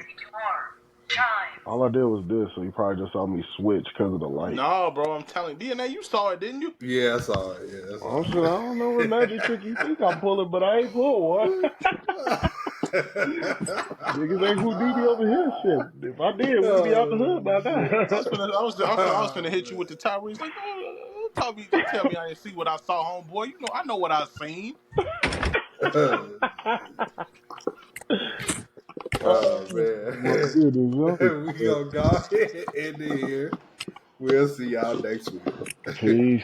All I did was this, so you probably just saw me switch because of the light. No, bro, I'm telling you. DNA, you saw it, didn't you? Yeah, I saw it. Yeah, Oh shit, I don't know what magic trick you think I'm pulling, but I ain't pulled one. Niggas ain't Houdini over here, shit. If I did, we'd be out the hood by now. I was finna hit you with the Tyrese. Like, don't tell me I didn't see what I saw, homeboy. You know, I know what I seen. Oh man, we gonna go ahead and end it here. We'll see y'all next week. Peace.